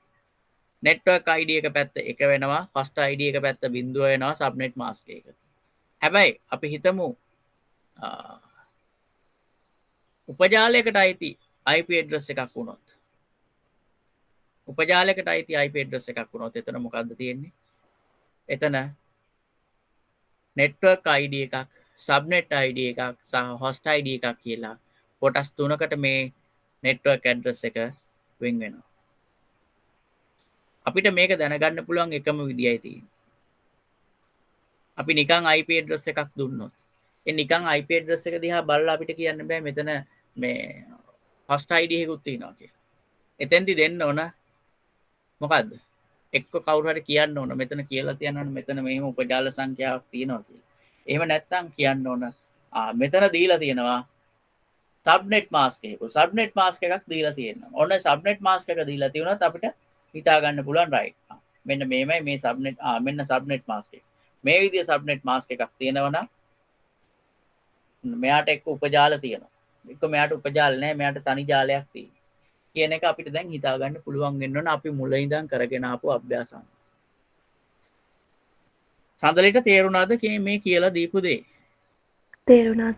network ID එක පැත්ත 1 වෙනවා, host ID එක පැත්ත 0 වෙනවා subnet mask එක. හැබැයි අපි හිතමු උපජාලයකට අයිති IP address එකක් වුණොත්. උපජාලයකට අයිති IP address එකක් වුණොත් එතන මොකද්ද තියෙන්නේ? එතන network ID එකක්, subnet ID එකක් සහ host ID එකක් කියලා කොටස් තුනකට මේ network address එක වෙන් වෙනවා. අපිට මේක දැනගන්න පුළුවන් එකම විදියයි තියෙන්නේ. අපි නිකන් IP address එකක් දුන්නොත් ඒ නිකන් IP address එක දිහා බලලා අපිට කියන්න බෑ මෙතන මේ host ID එකකුත් තියෙනවා කියලා. එතෙන්දි දෙන්න ඕන මොකද්ද? එක්ක කවුරු හරි කියන්න ඕන මෙතන කියලා තියනවනේ මෙතන මෙහෙම උපජාල සංඛ්‍යාවක් තියෙනවා කියලා. එහෙම නැත්නම් කියන්න ඕන මෙතන දීලා තියෙනවා subnet mask එකක. subnet mask එකක් දීලා තියෙනවා. ඔන්න subnet mask එක දීලා තියුණත් අපිට හිතා ගන්න පුළුවන් right. මෙන්න මේමයි මේ subnet මෙන්න subnet mask එක. මේ විදිය subnet mask එකක් තියෙනවා නම් මෙයාට එක්ක උපජාල තියෙනවා. එක්ක මෙයාට උපජාල නැහැ මෙයාට තනි ජාලයක් තියෙනවා. කියන එක අපිට දැන් හිතා ගන්න පුළුවන් වෙන්න ඕන අපි මුල ඉඳන් කරගෙන ආපු අභ්‍යාසන්. සඳලිට තේරුණාද මේ කියලා දීපු දේ? තේරුණා.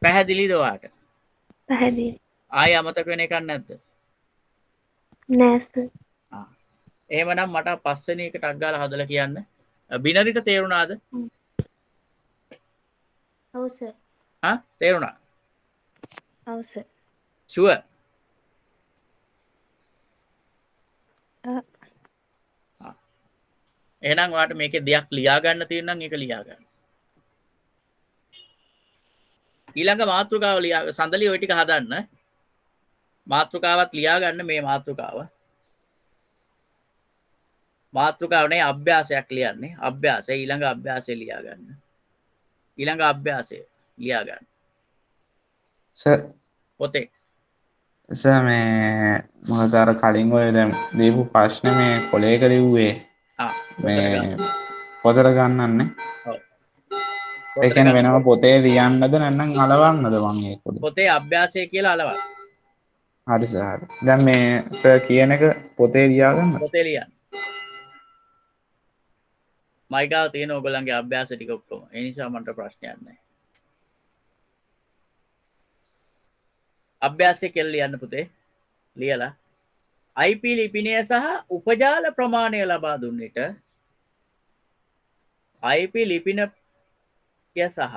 පැහැදිලිද ඔයාට? පැහැදිලි. ආයෙ අමතක වෙන එකක් නැද්ද? නෑ සර්. එහෙමනම් මට පස්වෙනි එක ටක් ගාලා හදලා කියන්න. බිනරිට තේරුණාද? ඔව් සර්. තේරුණා? ඔව් සර්. ෂුවර්? එහෙනම් ඔයාලට මේකේ දෙයක් ලියා ගන්න තියෙනවා නම් ඒක ලියා ගන්න. ඊළඟ මාතෘකාව ලියා සඳලි ওই ටික හදන්න. මාතෘකාවත් ලියා ගන්න මේ මාතෘකාව. මාතෘකාව නේ අභ්‍යාසයක් ලියන්නේ. අභ්‍යාසය ඊළඟ අභ්‍යාසය ලියා ගන්න. ඊළඟ අභ්‍යාසය ලියා ගන්න. සර් පොතේ. සර් මේ මොකද අර කලින් ඔය දැන් දීපු ප්‍රශ්න මේ කොලේක ලිව්වේ මේ පොතට ගන්නන්නේ. ඔව්. ඒ කියන්නේ වෙනම පොතේ ලියන්නද නැත්නම් අලවන්නද මම ඒක පොතේ? පොතේ අභ්‍යාසය කියලා අලවන්න. හරි සර් හරි. දැන් මේ සර් කියන එක පොතේ ලියා ගන්න. පොතේ ලියන්න. මයිගාව තියෙන ඔයගොල්ලන්ගේ අභ්‍යාස ටික ඔක්කොම. ඒ නිසා මන්ට ප්‍රශ්නයක් නැහැ. අභ්‍යාසය කියලා ලියන්න පුතේ. ලියලා IP ලිපිනය සහ උපජාල ප්‍රමාණය ලබා දුන්න විට IP ලිපිනය සහ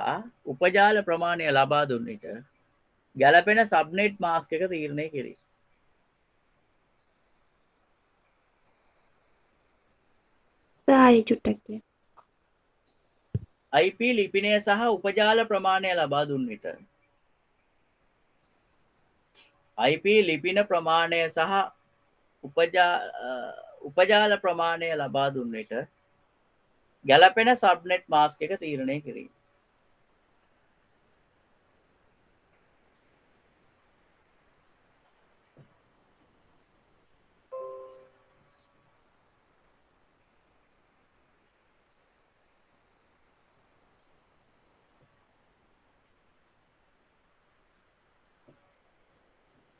උපජාල ප්‍රමාණය ලබා දුන්න විට ගැළපෙන සබ්නෙට් මාස්ක් එක තීරණය කෙරේ. සායි චුට්ටක් කියන්න. IP ලිපිනය සහ උපජාල ප්‍රමාණය ලබා දුන්න විට IP ලිපින ප්‍රමාණය සහ උපජාල ප්‍රමාණය ලබා දුන්න විට ගැළපෙන සබ්නෙට් මාස්ක් එක තීරණය කිරීම.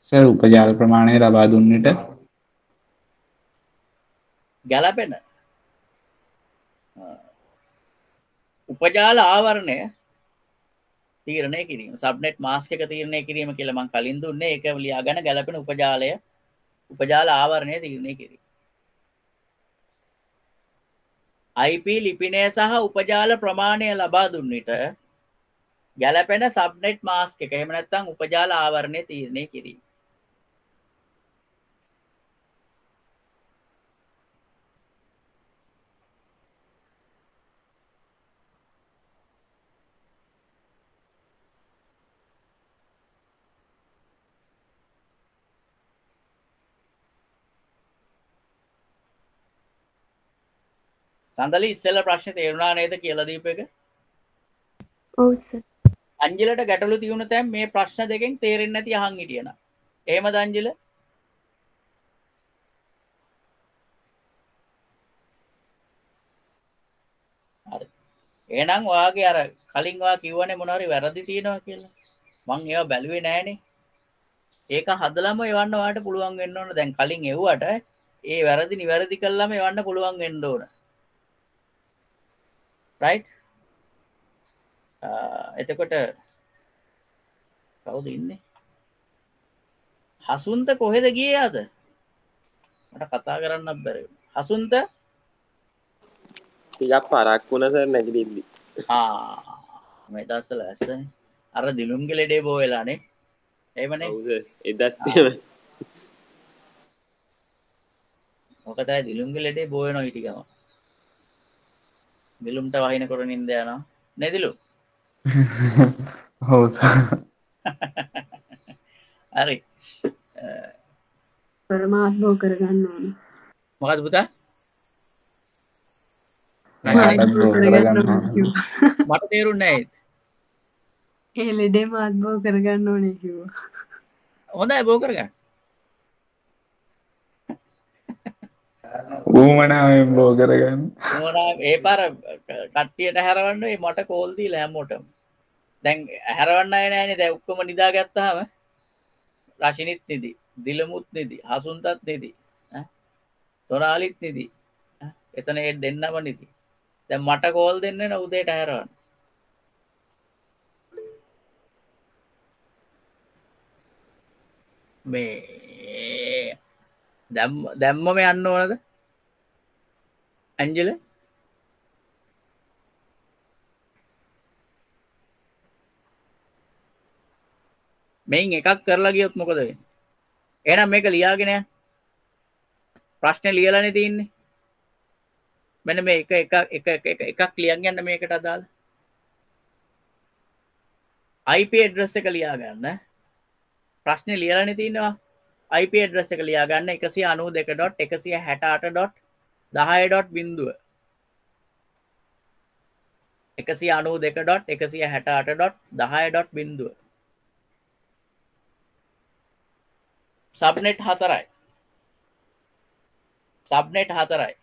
සර් උපජාල ප්‍රමාණය ලබා දුන්නට ගැළපෙන උපජාල ආවරණය තීරණය කිරීම. සබ්නෙට් මාස්ක් එක තීරණය කිරීම කියලා මම කලින් දුන්නේ. ඒක ලියාගෙන ගැළපෙන උපජාල ආවරණය තීරණය කිරීම. IP ලිපිනය සහ උපජාල ප්‍රමාණය ලබා දුන් විට ගැලපෙන සබ්නෙට් මාස්ක් එක එහෙම නැත්නම් උපජාල ආවරණය තීරණය කිරීම. සඳලි ඉස්සෙල්ලා ප්‍රශ්නේ තේරුණා නේද කියලා දීප එක? ඔව් සර්. අංජලට ගැටලු තියුණු තැන් මේ ප්‍රශ්න දෙකෙන් තේරෙන්නේ නැති අහන් හිටියනම්. එහෙමද අංජල? හරි. එහෙනම් ඔයාගේ අර කලින් ඔයා කිව්වනේ මොනවා හරි වැරදි තියෙනවා කියලා. මං ඒවා බැලුවේ නෑනේ. ඒක හදලම එවන්න ඔයාලට පුළුවන් වෙන්න ඕන. දැන් කලින් එව්වට ඒ වැරදි නිවැරදි කළාම එවන්න පුළුවන් වෙන්න ඕන. right? එතකොට කවුද ඉන්නේ? හසුන්ත කොහෙද ගියේ අද? මට කතා කරන්නත් බැරි වුණා. හසුන්ත ටිකක් පරක් වුණා සර් නැගිටිද්දි. මේ දවස්වල ඇස්සනේ. අර දිලුම්ගේ ලෙඩේ බෝ වෙලානේ. එහෙමනේ. ඔව් සර්. එදත් එහෙම. මොකද දිලුම්ගේ ලෙඩේ බෝ වෙනවා ඊට ගම. දිලුම්ට වහිනකොට නින්ද යනවා. නේ දිලුම්? ඔව් සර්. හරි. පරමාත්මෝ කරගන්න ඕනේ. මොකද පුතා? ආත්මෝ කරගන්න ඕනේ කිව්වා. මට තේරුන්නේ නැහැ. ඒ ලෙඩේම ආත්මෝ කරගන්න ඕනේ කිව්වා. හොඳයි බෝ කරගන්න. ඌමනාවෙන් බෝ කරගන්න. මොනවා ඒ පාර කට්ටියට හැරවන්න මට කෝල් දීලා හැමෝටම. දැන් හැරවන්න අය නෑනේ. දැන් ඔක්කොම නිදාගත්තාම රශිනිත් නිදි, දිලමුත් නිදි, හසුන්තත් නිදි, තොරාලිත් නිදි. එතන ඒ දෙන්නම නිදි. දැන් මට කෝල් දෙන්න නේ උදේට හැරවන්න. මේ දැම්මම යන්න ඕනද? ඇන්ජල මේන් එකක් කරලා ගියොත් මොකද වෙන්නේ? එහෙනම් මේක ලියාගෙන යන්න. ප්‍රශ්නේ ලියලානේ තියෙන්නේ. මෙන්න මේ එකක් ලියන් යන්න මේකට අදාළ. IP address එක ලියා ගන්න. ප්‍රශ්නේ ලියලානේ තියෙනවා. IP address එක ලියා ගන්න 192.168.10.0 192.168.10.0 සබ්නෙට් 4යි. සබ්නෙට් 4යි.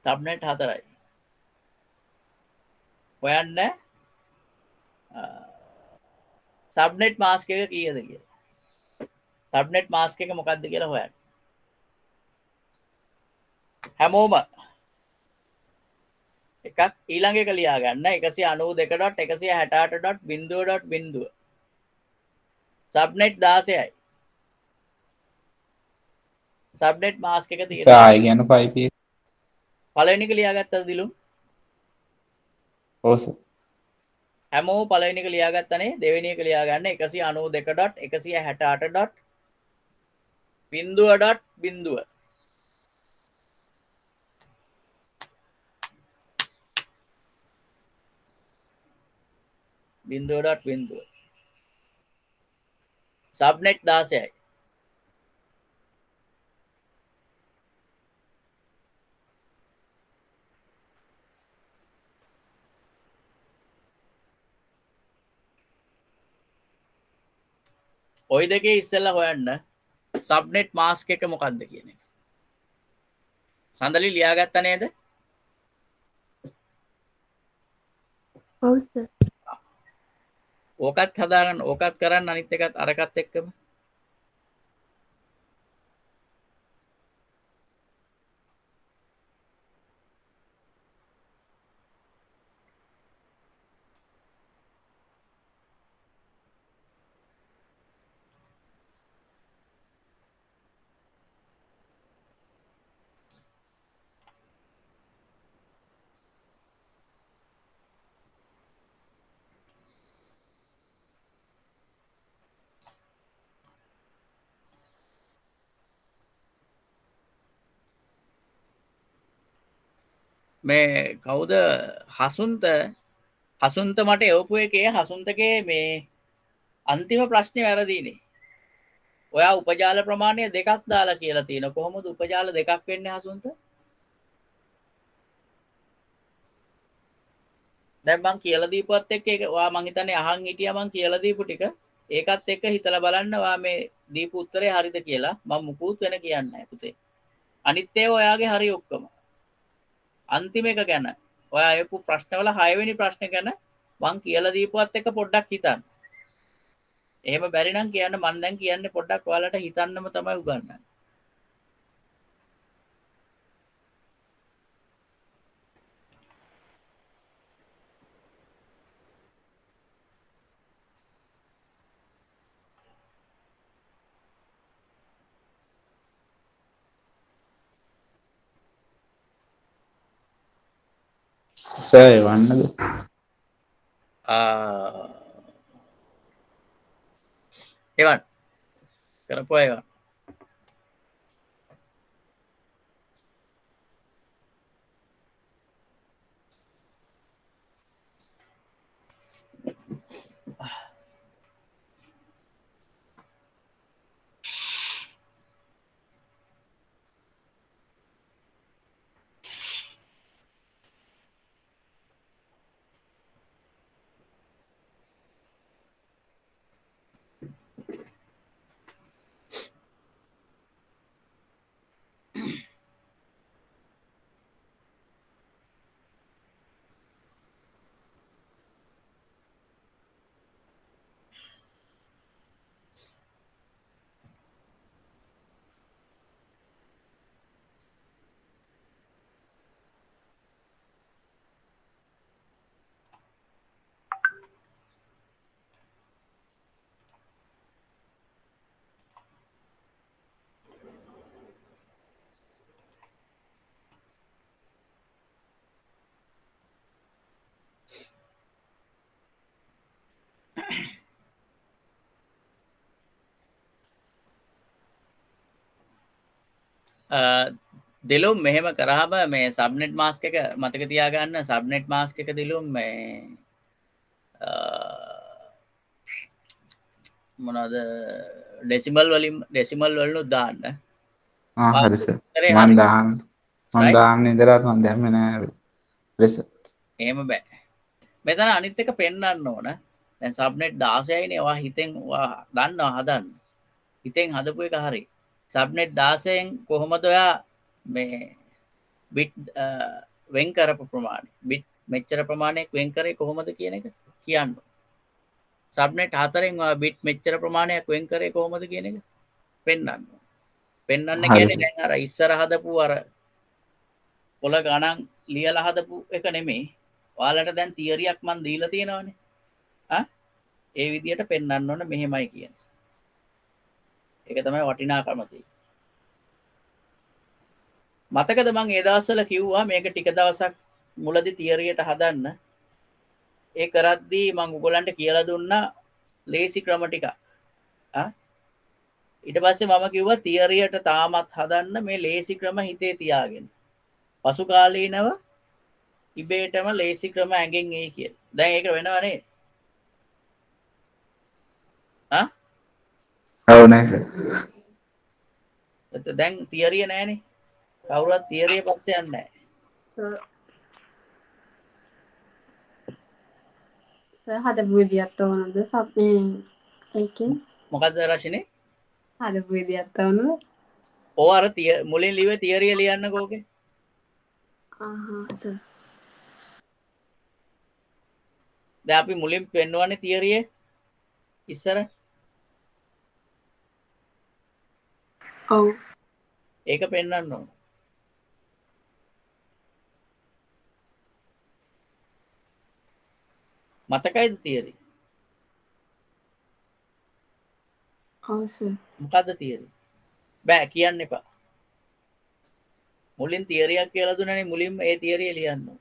සබ්නෙට් 4යි. හොයන්න සබ්නෙට් මාස්ක් එක කීයද කියලා. සබ්නෙට් මාස්ක් එක මොකක්ද කියලා හොයන්න. හැමෝම එකක් ඊළඟ එක ලියා ගන්න 192.168.0.0 සබ්නෙට් 16යි. සබ්නෙට් මාස්ක් එක තියෙනවා. සායි කියන 5p. පළවෙනි එක ලියාගත්තද දිලුම්? ඔව් සර්. හැමෝම පළවෙනි එක ලියාගත්තනේ. දෙවෙනි එක ලියා ගන්න 192.168.0.0 සබ්නෙට් 16යි. ඔය දෙකේ ඉස්සෙල්ලා හොයන්න සබ්නෙට් මාස්ක් එක මොකක්ද කියන එක. සඳලි ලියාගත්තා නේද? ඔව් සර්. ඕකත් හදාගන්න, ඕකත් කරන්න, අනිත් එකත් අරකට එක්කම. මේ කවුද හසුන්ත මට එවපු එකේ හසුන්තගේ මේ අන්තිම ප්‍රශ්නය වැරදීනේ. ඔයා උපජාල ප්‍රමාණය දෙකක් දාලා කියලා තියෙන. කොහොමද උපජාල දෙකක් වෙන්නේ හසුන්ත? දැන් මං කියලා දීපුවත් එක්ක ඒක ඔයා මං හිතන්නේ අහන් හිටියා මං කියලා දීපු ටික ඒකත් එක්ක හිතලා බලන්න ඔයා මේ දීපු උත්තරේ හරිද කියලා. මම මුකුත් වෙන කියන්නේ නැහැ පුතේ. අනිත් ඒවා ඔයාගේ හරි ඔක්කොම. අන්තිම එක ගැන ඔයා ආපු ප්‍රශ්නවල 6 වෙනි ප්‍රශ්නේ ගැන මං කියලා දීපුවත් එක්ක පොඩ්ඩක් හිතන්න. එහෙම බැරි නම් කියන්න මං දැන් කියන්නේ පොඩ්ඩක් ඔයාලට හිතන්නම තමයි උගන්වන්නේ. සර් එවන්නද? එවන් කරපුවා එවන්. දිලුම් මෙහෙම කරාම මේ සබ්නෙට් මාස්ක් එක මතක තියාගන්න. සබ්නෙට් මාස්ක් එක දිලුම් මේ මොනවද ඩෙසිමල් වලින් දාන්න. හරි සර්. මම දාන්න ඉඳලා මම දැම්මේ නෑ. හරි සර්. එහෙම බෑ. මෙතන අනිත් එක පෙන්වන්න ඕන. දැන් සබ්නෙට් 16යිනේ. ඔයා හිතෙන් ඔයා දන්නවා හදන්න. හිතෙන් හදපු එක හරි. සබ්නෙට් 16න් කොහොමද ඔයා මේ බිට් වෙන් කරපු ප්‍රමාණය බිට් මෙච්චර ප්‍රමාණයක් වෙන් කරේ කොහොමද කියන එක කියන්න. සබ්නෙට් 4න් ඔයා බිට් මෙච්චර ප්‍රමාණයක් වෙන් කරේ කොහොමද කියන එක පෙන්වන්න. පෙන්වන්න කියන්නේ දැන් අර ඉස්සර හදපු අර පොළ ගණන් ලියලා හදපු එක නෙමෙයි. ඔයාලට දැන් තියරියක් මන් දීලා තියෙනවානේ. ඒ විදිහට පෙන්වන්න ඕන මෙහෙමයි කියන්නේ. ඒක තමයි වටිනාකම තියෙන්නේ. මතකද මං ඒ දවස්වල කිව්වා මේක ටික දවසක් මුලදී තියරියට හදන්න. ඒ කරද්දී මං ඔයගොල්ලන්ට කියලා දුන්නා ලේසි ක්‍රම ටික. ඊට පස්සේ මම කිව්වා තියරියට තාමත් හදන්න මේ ලේසි ක්‍රම හිතේ තියාගෙන. පසු කාලීනව ඉබේටම ලේසි ක්‍රම ඇඟෙන් එයි කියලා. දැන් ඒක වෙනව නේද? ඔව් නෑ සර්. දැන් තියරිය නෑනේ. කවුරුත් තියරිය පස්සේ යන්නේ නෑ. සර් හදපු විදියත් ඕනද සබ් ඒකෙන් මොකද්ද රශිනේ? හදපු විදියත් ඕනද? ඔය අර මුලින් ලිව්වේ තියරිය ලියන්නකෝ ඕකේ. සර්. දැන් අපි මුලින් පෙන්වන්නේ තියරිය ඉස්සර. ඔව්. ඒක පෙන්වන්න ඕන. මතකයිද තියරි? ඔව් සර්. මොකද්ද තියරි? බෑ කියන්න එපා. මුලින් තියරියක් කියලා දුන්නනේ මුලින්ම ඒ තියරිය ලියන්න ඕන.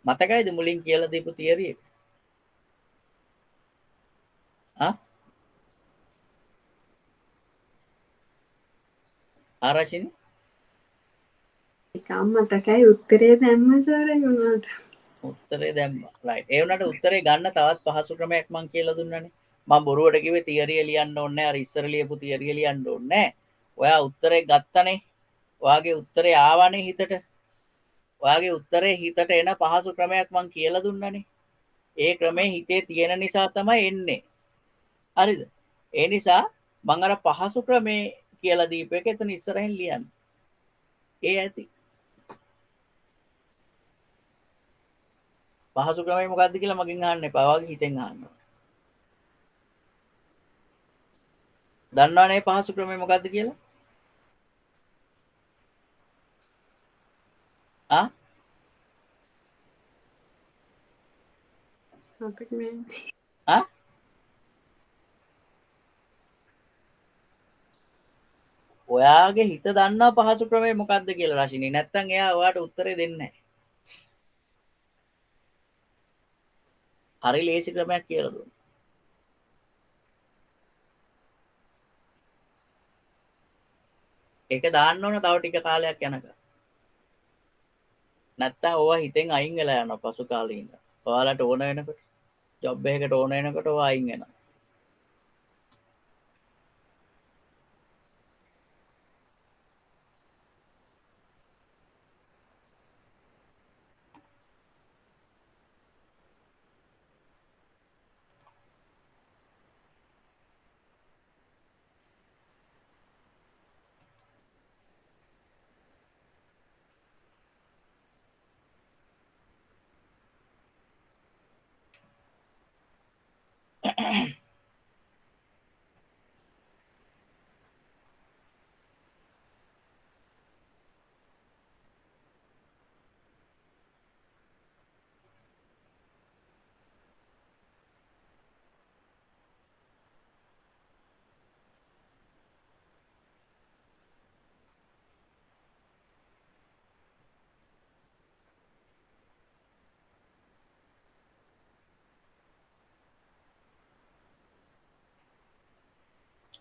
මතකයිද මුලින් කියලා දීපු තියරි එක? ආරචිනි එකම මතකයි උත්තරේ දැම්ම සර් ඒ වුණාට. උත්තරේ දැම්මා. රයිට්. ඒ වුණාට උත්තරේ ගන්න තවත් පහසු ක්‍රමයක් මම කියලා දුන්නානේ. මම බොරුවට කිව්වේ තියරිය ලියන්න ඕනේ නැහැ. අර ඉස්සර ලියපු තියරිය ලියන්න ඕනේ නැහැ. ඔයා උත්තරේ ගත්තනේ. ඔයාගේ උත්තරේ ආවනේ හිතට. ඔයාගේ උත්තරේ හිතට එන පහසු ක්‍රමයක් මම කියලා දුන්නානේ. ඒ ක්‍රමේ හිතේ තියෙන නිසා තමයි එන්නේ. හරිද? ඒ නිසා මම අර පහසු ක්‍රමේ කියලා දීපු එක එතන ඉස්සරහින් ලියන්න. ඒ ඇති. පහසු ක්‍රමය මොකක්ද කියලා මගෙන් අහන්න එපා. ඔයාගේ හිතෙන් අහන්න. දන්නවනේ පහසු ක්‍රමය මොකක්ද කියලා? ආ? මතක නෑ. ආ? ඔයාගේ හිත දන්නා පහසු ක්‍රමය මොකක්ද කියලා රශිනී. නැත්තම් එයා ඔයාට උත්තරේ දෙන්නේ නැහැ. හරි ලේසි ක්‍රමයක් කියලා දුන්නා. ඒක දාන්න ඕන තව ටික කාලයක් යනකම්. නැත්තම් ඕවා හිතෙන් අයින් වෙලා යනවා පසු කාලේ ඉඳන්. ඔයාලට ඕන වෙනකොට ජොබ් එකකට ඕන වෙනකොට ඕවා අයින් වෙනවා.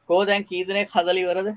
කෝ දැන් කී දෙනෙක් හදලා ඉවරද?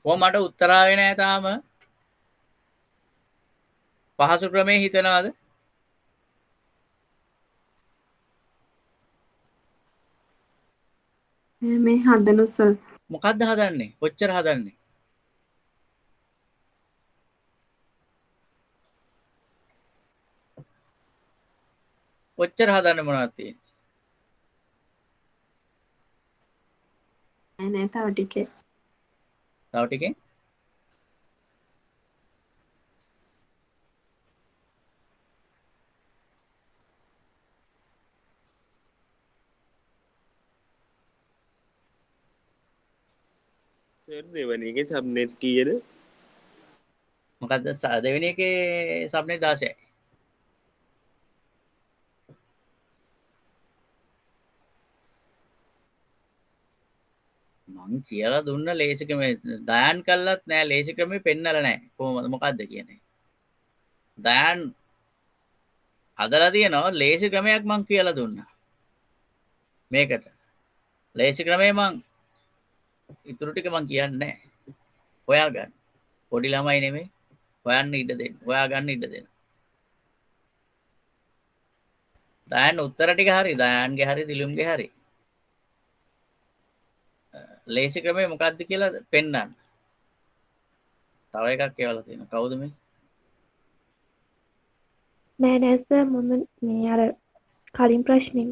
මට උත්තර ආවේ නැහැ තාම. පහසු ක්‍රමේ හිතනවාද? මේ හදන සර්. මොකද්ද හදන්නේ? කොච්චර හදන්නේ? කොච්චර හදන්න මොනවද තියෙන්නේ? නෑ තව ටිකේ. තව ටිකෙන් සර් දෙවැනි එකේ සබ්නෙට් කීයද? මොකද්ද දෙවෙනි එකේ සබ්නෙට් 16යි. මං කියලා දුන්න ලේසි ක්‍රමේ දයන් කළත් නෑ ලේසි ක්‍රමේ පෙන්නලා නෑ. කොහොමද මොකද්ද කියන්නේ? දයන් හදලා තියෙනවා ලේසි ක්‍රමයක් මං කියලා දුන්නා. මේකට. ලේසි ක්‍රමය මං ඉතුරු ටික මං කියන්නේ නැහැ. හොයාගන්න. පොඩි ළමයි නෙමෙයි. හොයන්න ඉඩ දෙන්න. හොයාගන්න ඉඩ දෙන්න. දයන් උත්තර ටික හරි. දයන්ගේ හරි දිලුම්ගේ හරි. ලේසි ක්‍රමය මොකක්ද කියලා පෙන්නන්න. තව එකක් කියවලා තියෙනවා. කවුද මේ? නෑ නෑ සර් මම මේ අර කලින් ප්‍රශ්නේ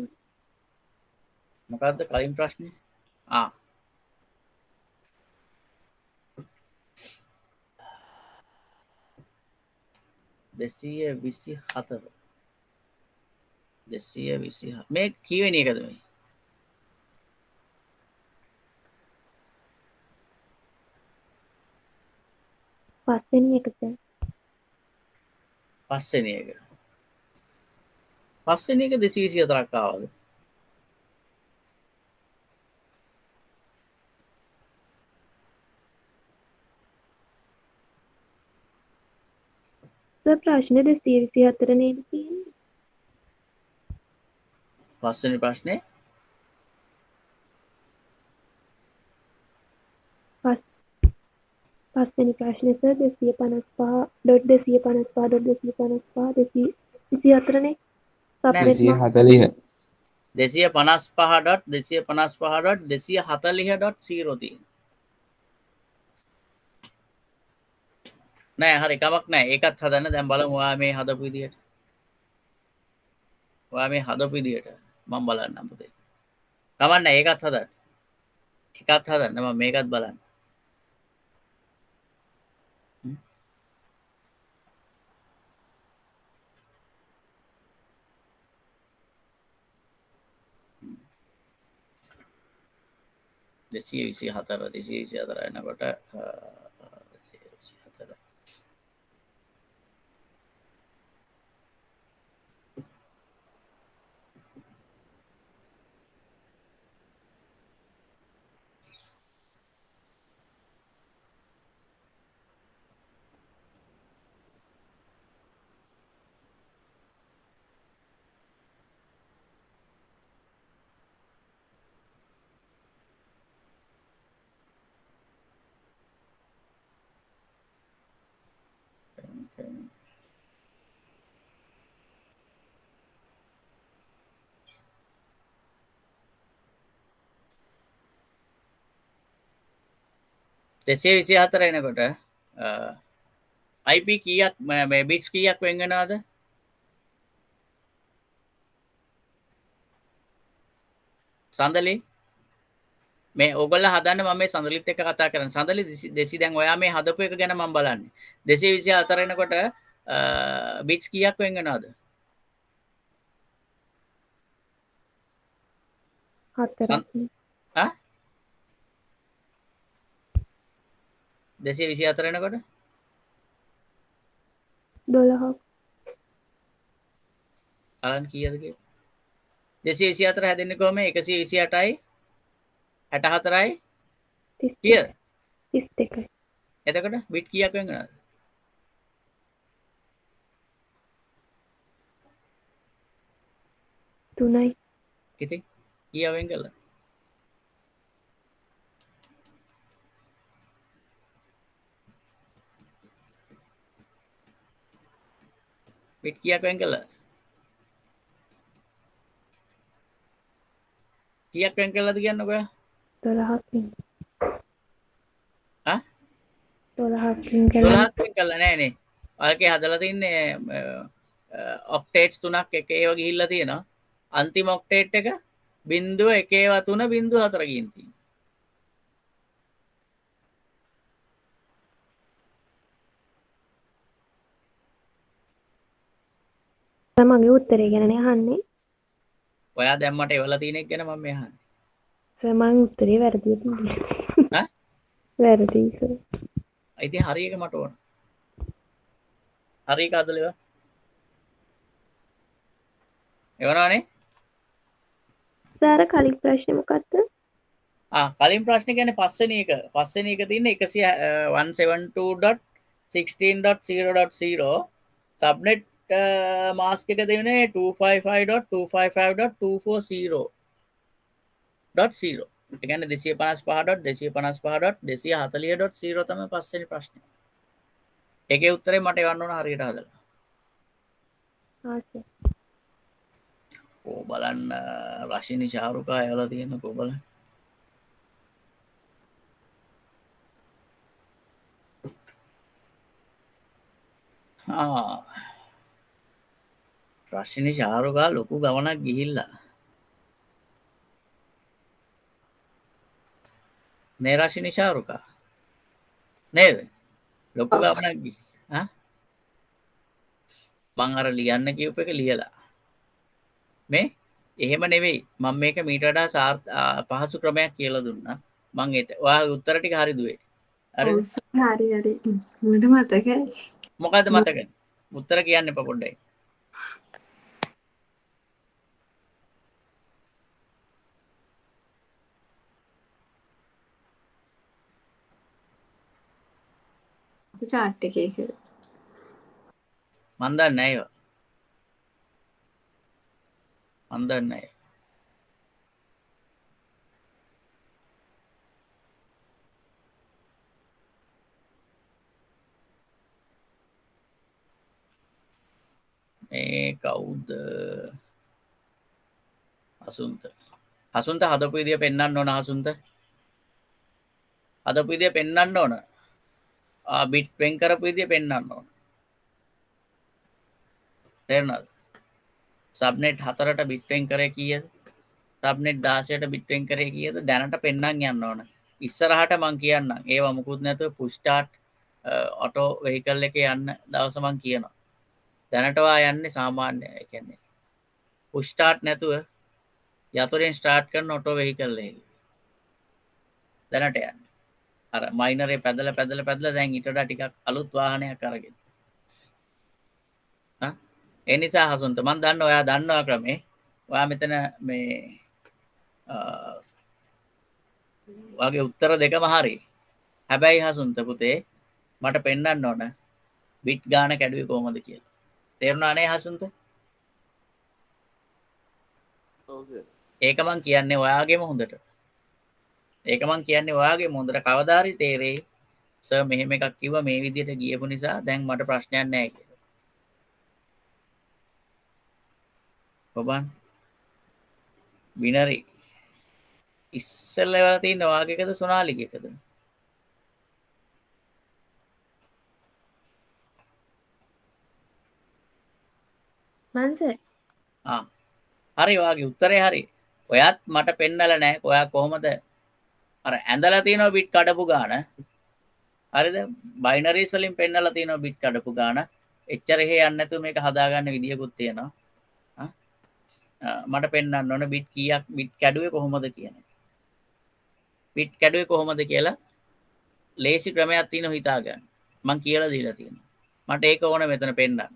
මොකක්ද කලින් ප්‍රශ්නේ? ආ. දෙසිය විසි හතර. මේ කීවෙනි එකද මේ? පස්වෙනි එක සර්. පස්වෙනි එක. පස්වෙනි එක 224ක් ආවද? සර් ප්‍රශ්න 224 නේද තියෙන්නේ? පස්වෙනි ප්‍රශ්නේ පස්වෙනි ප්‍රශ්නේ සර් 255.255.255 නේ. සබ්නෙට් 240 255.255.240 තියෙනවා. නෑ හරි කමක් නෑ. ඒකත් හදන්න දැන් බලමු ඔයා මේ හදපු විදියට. මම බලන්නම් පුතේ. කමක් නෑ ඒකත් හදන්න. මම මේකත් බලන්න. දෙසිය විසි හතර එනකොට දෙසිය විසි හතර එනකොට IP කීයක් මේ බිට්ස් කීයක් වෙන් වෙනවද? සඳලි මේ ඕගොල්ලෝ හදන්න මම මේ සඳලිත් එක්ක කතා කරන්නේ. සඳලි දෙසි දැන් ඔයා මේ හදපු එක ගැන මම බලන්නේ. 224 එනකොට බිට්ස් කීයක් වෙන් වෙනවද? 4ක්. ආ 224 එනකොට 12ක්. බලන්න කීයද කියලා. 224 හැදෙන්නේ කොහොම 128යි 64යි කීයද? 32යි. එතකොට බිට් කීයක් වෙන් වෙනවද? 3යි. ඉතින් කීය වෙන් කළා? බිට් කීයක් වෙන් කළා? කීයක් වෙන් කළාද කියන්නකෝ ඔයා? 12ක්. ආ 12ක් 12ක් වෙන් කළා නෑනේ. ඔයකේ හදලා තින්නේ ඔක්ටේට්ස් 3ක් එක ඒවා ගිහිල්ලා තියෙනවා. අන්තිම ඔක්ටේට් එක 0.1.3.4 ගින් තියෙනවා. මගේ උත්තරේ ගැනනේ අහන්නේ. ඔයා දැන් මට එවලා තියෙන එක ගැන මම මේ අහන්නේ. සර් මං උත්තරේ වැරදිද නේද? ඈ? වැරදි සර්. ඉතින් හරි එක මට ඕන. හරි එක අදලේවා. එවනවනේ? සර් කලින් ප්‍රශ්නේ මොකක්ද? කලින් ප්‍රශ්නේ කියන්නේ පස්වෙනි එක. පස්වෙනි එක තියෙන්නේ 172.16.0.0 subnet මාස්ක් එක දෙන්නේ 255.255.240.0. ඒ කියන්නේ 255.255.240.0 තමයි පස්වෙනි ප්‍රශ්නේ. ඒකේ උත්තරේ මට එවන්න ඕන හරියට හදලා. ආ සර්. ඕ බලන්න රශිනි ශාරුකා ඇවලා තියෙනකෝ බලන්න. රශිනි ශාරුකා ලොකු ගමනක් ගිහිල්ලා. නේ රශිනි ශාරුකා නේද? ලොකු ගමනක් ගිහිල්ලා. මං අර ලියන්න කියපු එක ලියලා. මේ එහෙම නෙවෙයි මම මේක මීට වඩා පහසු ක්‍රමයක් කියලා දුන්නා. මං ඔයාගේ උත්තර ටික හරි දුවේ. ඔව් සර් හරි හරි මට මතකයි. මොකද්ද මතක? උත්තර කියන්න එපා පොඩ්ඩයි. චාට් එකේ කියලා. මන් දන්නේ නැහැ ඒවා. මන් දන්නේ නැහැ. මේ කවුද? හසුන්ත. හසුන්ත හදපු විදිය පෙන්වන්න ඕන හසුන්ත. හදපු විදිය පෙන්වන්න ඕන. බිට් වෙන් කරපු විදිය පෙන්වන්න ඕන. තේරුණාද? සබ්නෙට් 4ට බිට් වෙන් කරේ කීයද? සබ්නෙට් 16ට බිට් වෙන් කරේ කීයද? දැනට පෙන්වන්න යන්න ඕන. ඉස්සරහට මං කියන්නම්. ඒවා මුකුත් නැතුව පුෂ් ස්ටාර්ට් ඔටෝ වෙහිකල් එකේ යන්න දවස මං කියනවා. දැනට වා යන්නේ සාමාන්‍ය ඒ කියන්නේ පුෂ් ස්ටාර්ට් නැතුව යතුරෙන් ස්ටාර්ට් කරන ඔටෝ වෙහිකල් එකේ. දැනට යන්නේ. අර මයිනරේ පැදලා දැන් ඊට වඩා ටිකක් අලුත් වාහනයක් අරගෙන. ඒ නිසා හසුන්ත මම දන්නවා ඔයා දන්නවා ක්‍රමේ. ඔයා මෙතන මේ ඔයාගේ උත්තර දෙකම හරි. හැබැයි හසුන්ත පුතේ මට පෙන්වන්න ඕන බිට් ගාන කැඩුවේ කොහොමද කියලා. තේරුණා නේ හසුන්ත? ඔව් සර්. ඒක මං කියන්නේ ඔයාගේම හොඳට. ඒක මං කියන්නේ ඔයාගේම හොඳට කවදා හරි තේරෙයි. සර් මෙහෙම එකක් කිව්වා මේ විදිහට ගියපු නිසා දැන් මට ප්‍රශ්නයක් නැහැ කියලා. ඔබන් බිනරි ඉස්සෙල්ලා තියෙන වාගේකද සොනාලිකේකද? මං සර් හරි වාගේ උත්තරේ හරි. ඔයත් මට පෙන්නලා නැහැ. ඔයා කොහොමද අර ඇඳලා තියෙනවා බිට් කඩපු ගාන. හරිද? බයිනරිස් වලින් පෙන්නලා තියෙනවා බිට් කඩපු ගාන. එච්චර එහෙ යන්නේ නැතුව මේක හදාගන්න විදියකුත් තියෙනවා. මට පෙන්වන්න ඕන බිට් කීයක් බිට් කැඩුවේ කොහොමද කියන එක. බිට් කැඩුවේ කොහොමද කියලා ලේසි ක්‍රමයක් තියෙනවා හිතාගන්න. මං කියලා දීලා තියෙනවා. මට ඒක ඕන මෙතන පෙන්නන්න.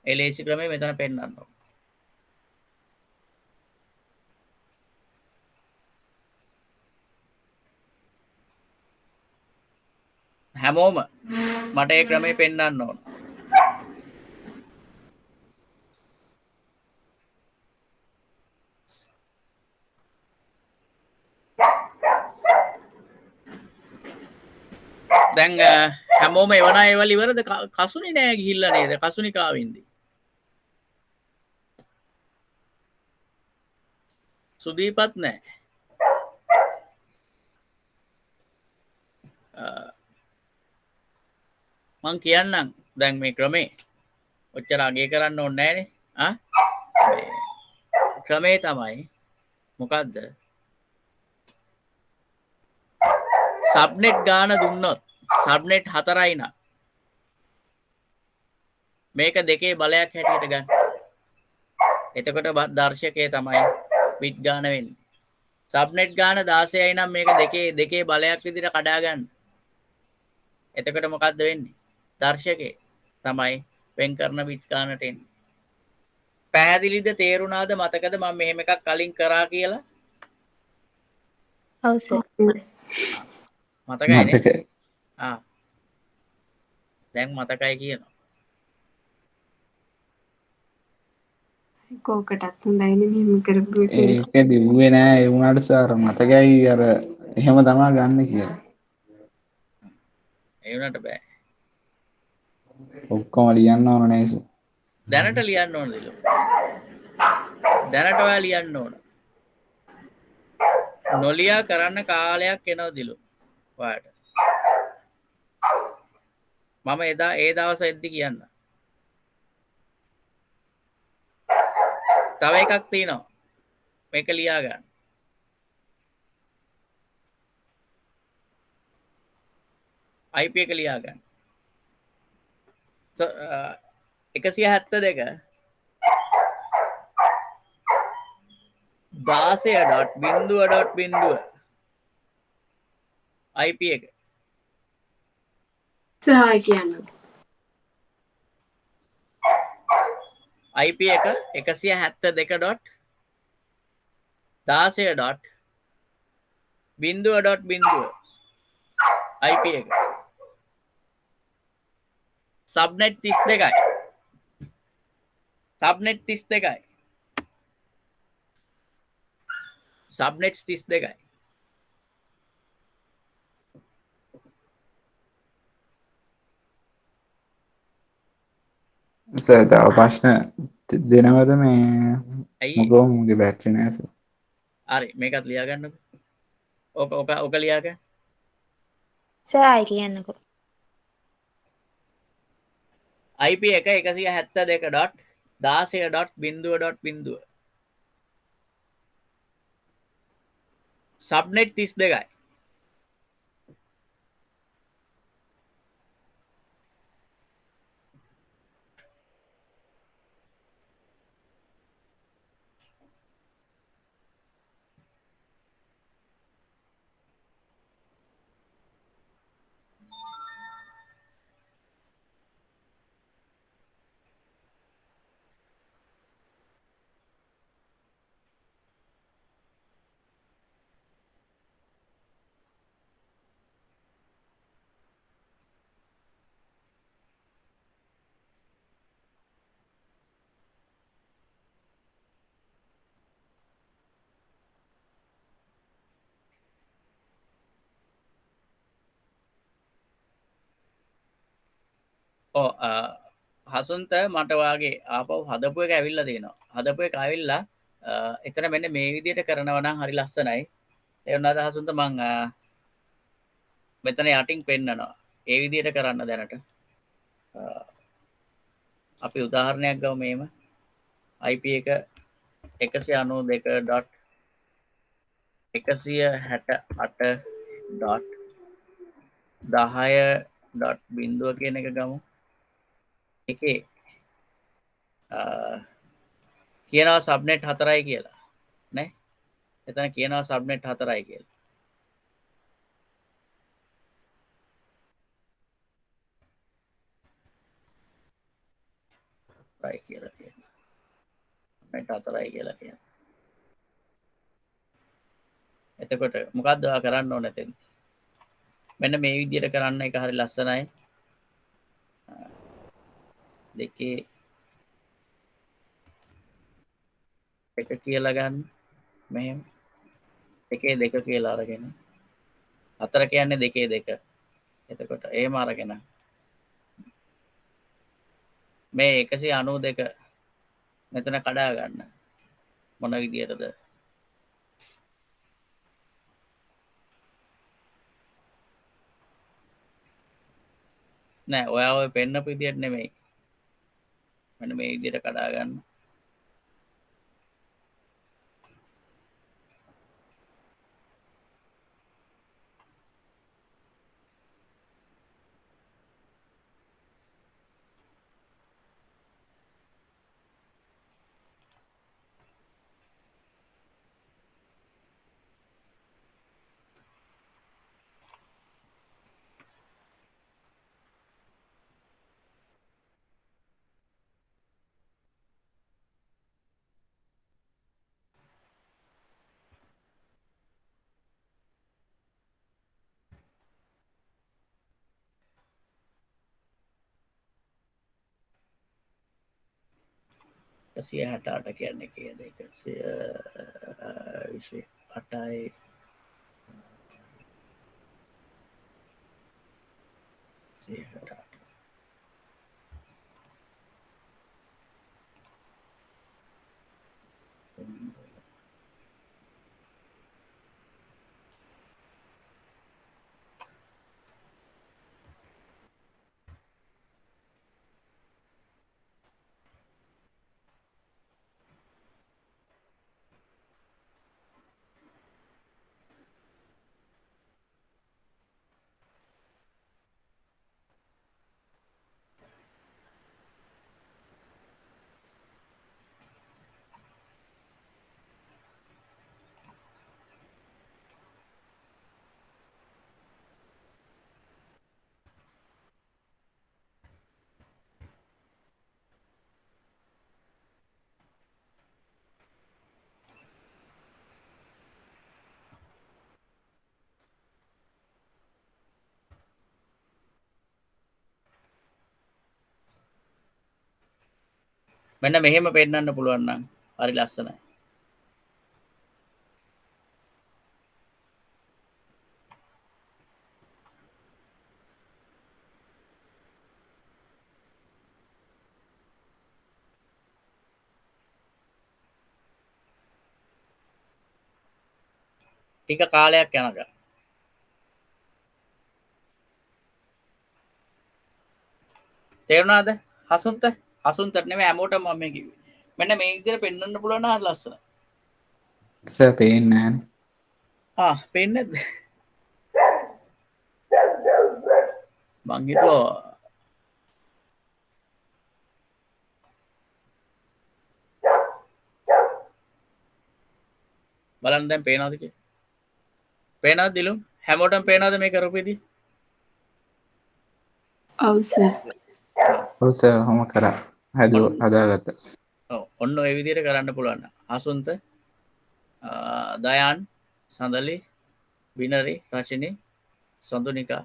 ඒ ලේසි ක්‍රමය මෙතන පෙන්නන්න ඕන. හැමෝම මට ඒ ක්‍රමය පෙන්වන්න ඕන. දැන් හැමෝම එවනා ඒවල් ඉවරද? කසුනි නෑ ගිහිල්ලා නේද? කසුනි කාවින්ද? සුදීපත් නෑ. මං කියන්නම් දැන් මේ ක්‍රමේ ඔච්චර අගය කරන්න ඕනේ නෑනේ. ක්‍රමේ තමයි මොකද්ද? සබ්නෙට් ගාන දුන්නොත් සබ්නෙට් 4යි නම් මේක දෙකේ බලයක් හැටියට ගන්න. එතකොට දර්ශකය තමයි බිට් ගාන වෙන්නේ. සබ්නෙට් ගාන 16යි නම් මේක දෙකේ බලයක් විදිහට කඩා ගන්න. එතකොට මොකද්ද වෙන්නේ? දර්ශකේ තමයි වෙන් කරන බිට් ගානට එන්නේ. පැහැදිලිද? තේරුණාද? මතකද මම මෙහෙම එකක් කලින් කරා කියලා? ඔව් සර්. මතකයිනේ? දැන් මතකයි කියනවා. කෝකටත් හොඳයිනේ මෙහෙම කරපු එක. ඒක දිව්වේ නෑ ඒ වුණාට සර් මතකයි අර එහෙම තමා ගන්න කියලා. ඒ වුණාට බෑ. ඔක්කොම ලියන්න ඕන නේද? දැනට ලියන්න ඕන දිලු. දැනට ඔයා ලියන්න ඕන. නොලියා කරන්න කාලයක් එනවා දිලු. ඔයාට. මම එදා ඒ දවස් එද්දි කියන්න. තව එකක් තියෙනවා. මේක ලියා ගන්න. IP එක ලියා ගන්න. 172 16.0.0 IP එක. සහාය කියන්න. IP එක 172.16.0.0 IP එක. සබ්නෙට් 32යි. සබ්නෙට් 32යි. සබ්නෙට් 32යි. සර් තව ප්‍රශ්න දෙනවද මේ ඇයි මොකෝ මුගේ බැටරි නෑ සර්. හරි මේකත් ලියා ගන්නකො. ඕක ලියා ගන්න. සර් ආයි කියන්නකෝ. IP එක 172.16.0.0 සබ්නෙට් 32යි. හසුන්ත මට වාගේ ආපහු හදපු එක ඇවිල්ලා තියෙනවා. හදපු එක ඇවිල්ලා එතන මෙන්න මේ විදිහට කරනවා නම් හරි ලස්සනයි. ඒ වුණාද හසුන්ත මං මෙතන යටින් පෙන්නනවා. ඒ විදිහට කරන්න දැනට. අපි උදාහරණයක් ගමු මේම. IP එක 192.168.10.0 කියන එක ගමු. එකේ කියනවා සබ්නෙට් 4යි කියලා නේ. එතන කියනවා සබ්නෙට් 4යි කියලා. රයි කියලා කියනවා. සබ්නෙට් 4යි කියලා කියනවා. එතකොට මොකද්ද ඔයා කරන්න ඕනේ එතෙන්? මෙන්න මේ විදිහට කරන්න එක හරි ලස්සනයි. දෙකේ එක කියලා ගන්න. මෙහෙම. දෙකේ දෙක කියලා අරගෙන. 4 කියන්නේ දෙකේ දෙක. එතකොට එහෙම අරගෙන මේ 192 මෙතන කඩා ගන්න. මොන විදියටද? නෑ ඔයා ඔය පෙන්නපු විදියට නෙමෙයි. මෙන්න මේ විදියට කඩා ගන්න. 168 කියන්නේ කීයද? 128යි 168. මෙන්න මෙහෙම පෙන්නන්න පුළුවන් නම් හරි ලස්සනයි. ටික කාලයක් යනකම් තේරුණාද? හසුන්තට නෙමෙයි හැමෝටම මම මේ කිව්වේ. මෙන්න මේ විදිහට පෙන්වන්න පුළුවන් නම් හරි ලස්සනයි. සර් පේන්නේ නැහැ. පේන්නේ නැද්ද? මං හිතුවා බලන්න දැන් පේනවද කියලා. පේනවද දිලු? හැමෝටම පේනවද මේ කරපු විදිහ? ඔව් සර්. ඔව් සර් ඔහොම කරා. හදාගත්තා. ඔව් ඔන්න ඔය විදිහට කරන්න පුළුවන්. හසුන්ත දයාන් සඳලි විනරි රචිනි සඳුනිකා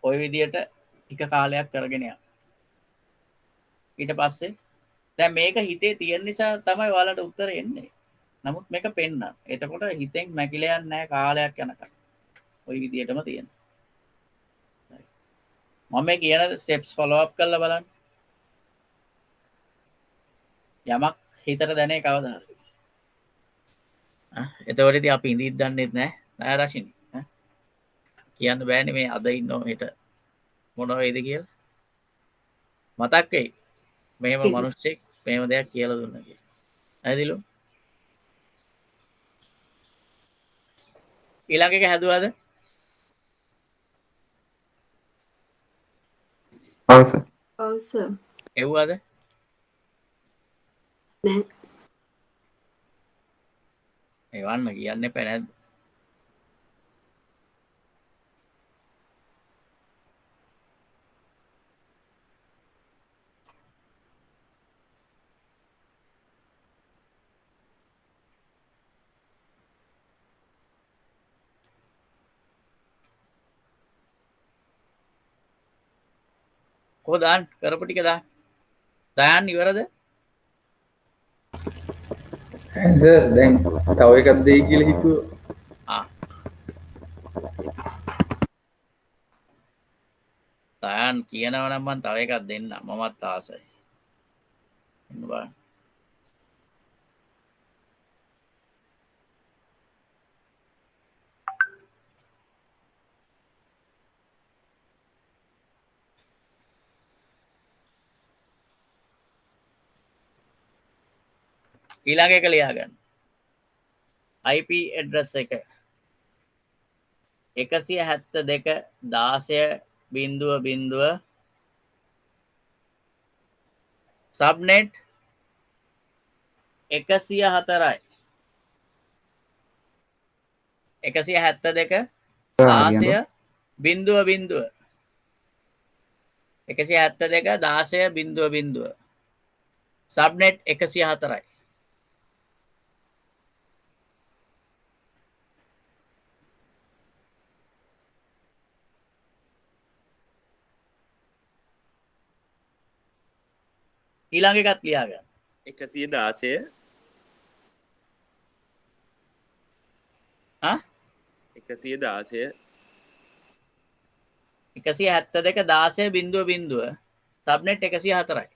ඔය විදිහට ටික කාලයක් කරගෙන යන්න. ඊට පස්සේ දැන් මේක හිතේ තියෙන නිසා තමයි ඔයාලට උත්තර එන්නේ. නමුත් මේක පෙන්නන්න. එතකොට හිතෙන් මැකිලා යන්නේ නැහැ කාලයක් යනකම්. ওই විදිහටම තියෙනවා. මම මේ කියන ස්ටෙප්ස් ෆලෝ අප් කරලා බලන්න. යමක් හිතට දැනේ කවදා හරි. එතකොට ඉතින් අපි ඉඳිත් දන්නෙත් නැහැ රශිනි. කියන්න බෑනේ මේ අද ඉන්නෝ හෙට මොන වෙයිද කියලා. මතක් වෙයි. මෙහෙම මිනිස්සෙක් මෙහෙම දෙයක් කියලා දුන්නා කියලා. හරිදිලු? ඊළඟ එක හැදුවාද? ඔව් සර්. ඔව් සර්. එව්වද? නෑ. එවන්න කියන්න එපා නේද? කොහොමද දාන්න කරපු ටික දාන්න. දාන්න ඉවරද? සර් දැන් තව එකක් දෙයි කියලා හිතුවා. දාන්න කියනවා නම් මම තව එකක් දෙන්න. මමත් ආසයි. එන්න බලන්න. ඊළඟ එක ලියා ගන්න. IP address එක 172.16.0 subnet 104යි 172.16.0 172.16.0 subnet 104යි. ඊළඟ එකත් ලියා ගන්න. 116 ආ 116 172.16.0 සබ්නෙට් 104යි.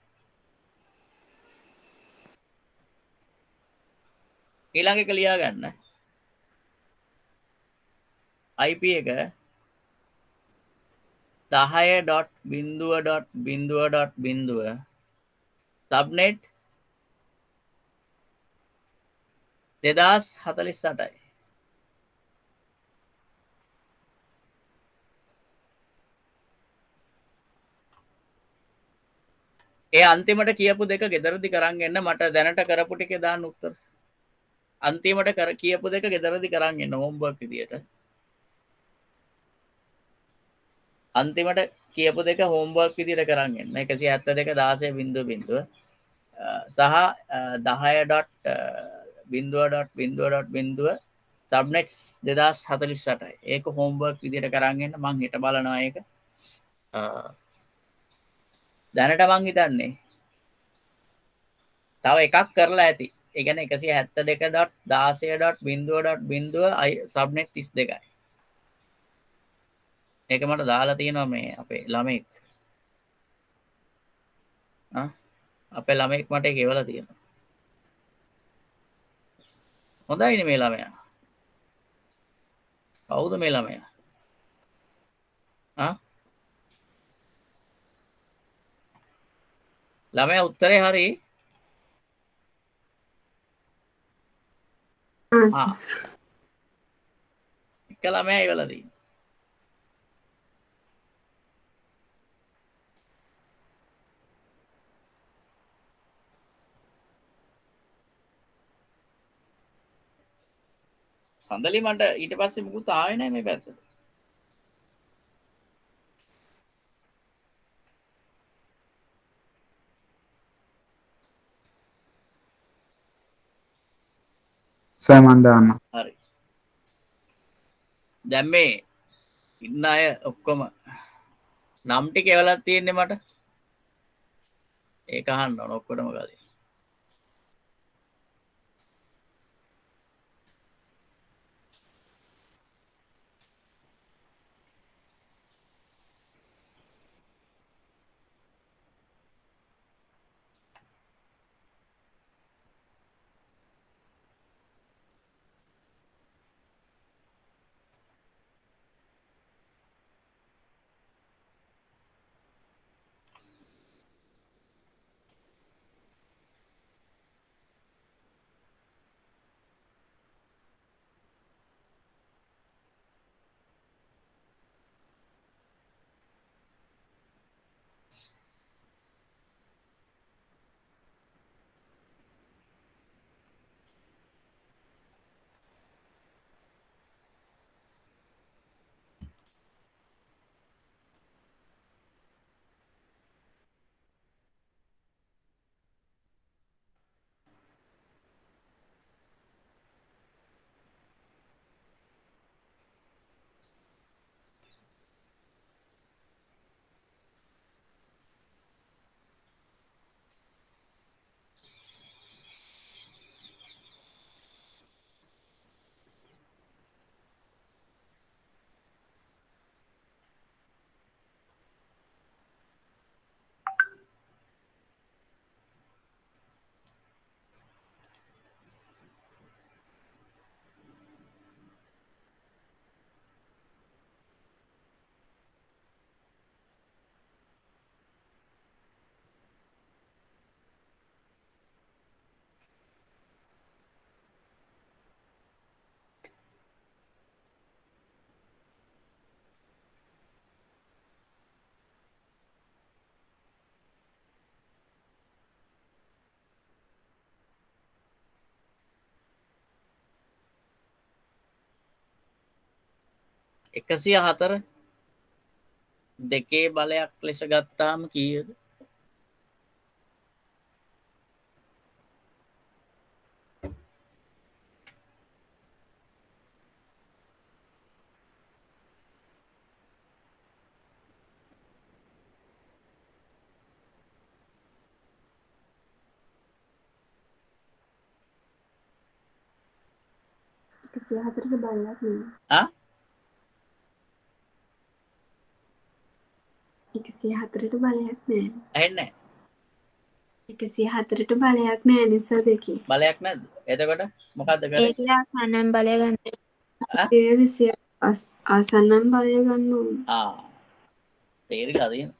ඊළඟ එක ලියා ගන්න. IP එක 10.0.0.0 සබ්නෙට් 2048යි. ඒ අන්තිමට කියපු දෙක ගෙදරදි කරන් එන්න. මට දැනට කරපු ටිකේ දාන්න උත්තර. අන්තිමට කියපු දෙක ගෙදරදි කරන් එන්න හෝම්වර්ක් විදියට. අන්තිමට කියපු දෙක හෝම්වර්ක් විදියට කරන් එන්න. 172.16.0 සහ 10.0.0.0 සබ්නෙට්ස් 2048යි. ඒක හෝම්වර්ක් විදියට කරන් එන්න. මං හිට බලනවා ඒක. දැනට මං හිතන්නේ තව එකක් කරලා ඇති. ඒ කියන්නේ 172.16.0.0 සබ්නෙට් 32යි. ඒක මට දාලා තියෙනවා මේ අපේ ළමෙක්. අපේ ළමෙක් මට ඒක එවලා තියෙනවා. හොඳයිනේ මේ ළමයා. කවුද මේ ළමයා? ළමයා උත්තරේ හරි. එක ළමයා ඉවලා තියෙනවා. සඳලි මට ඊට පස්සේ මුකුත් ආවේ නැහැ මේ පැත්තට. සර් මන් දාන්නම්. හරි. දැන් මේ ඉන්න අය ඔක්කොම නම් ටික එවලා තියෙන්නේ මට. ඒක අහන්න ඕන ඔක්කොටම ගාලා. එකසිය හතර දෙකේ බලයක් ලෙස ගත්තාම කීයද? 104ට බලයක් නෙමෙයි. ආ 104ට බලයක් නෑ. ඇහෙන්නේ 104ට බලයක් නෑ නිසා දෙකේ. බලයක් නැද්ද? එතකොට මොකද්ද කරේ? ඒකේ ආසන්නම් බලය ගන්න. ආ ඒ 20 ආසන්නම් බලය ගන්න ඕන. තේරිලා තියෙන.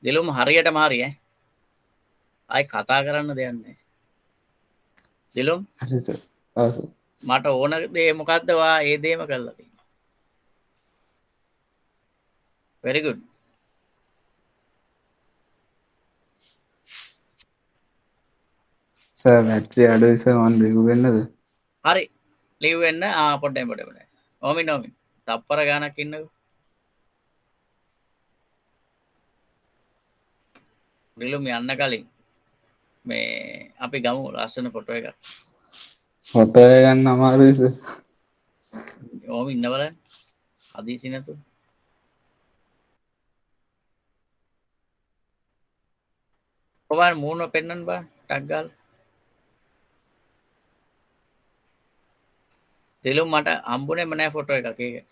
දිලුම් හරියටම හරි ඈ. ආයි කතා කරන්න දෙයක් නැහැ. දිලුම් හරි සර්. ඔව් සර්. මට ඕන දේ මොකද්ද වා ඒ දේම කරලා තියෙනවා. very good. සර් බැටරි අඩුයි සර් මම රිව් වෙන්නද? හරි. ලීව් වෙන්න පොඩ්ඩක්. ඕමින් තප්පර ගානක් ඉන්නකෝ. දිලුම් යන්න කලින් මේ අපි ගමු ලස්සන ෆොටෝ එකක්. ෆොටෝ එක ගන්න අමාරුයි සර්. ඕම ඉන්න බලන්න. හදිසි නැතුව. ඔබන් මූණ පෙන්නන්න බා ටක් ගාලා. දිලුම් මට හම්බුනේම නැහැ ෆොටෝ එකක් ඒක.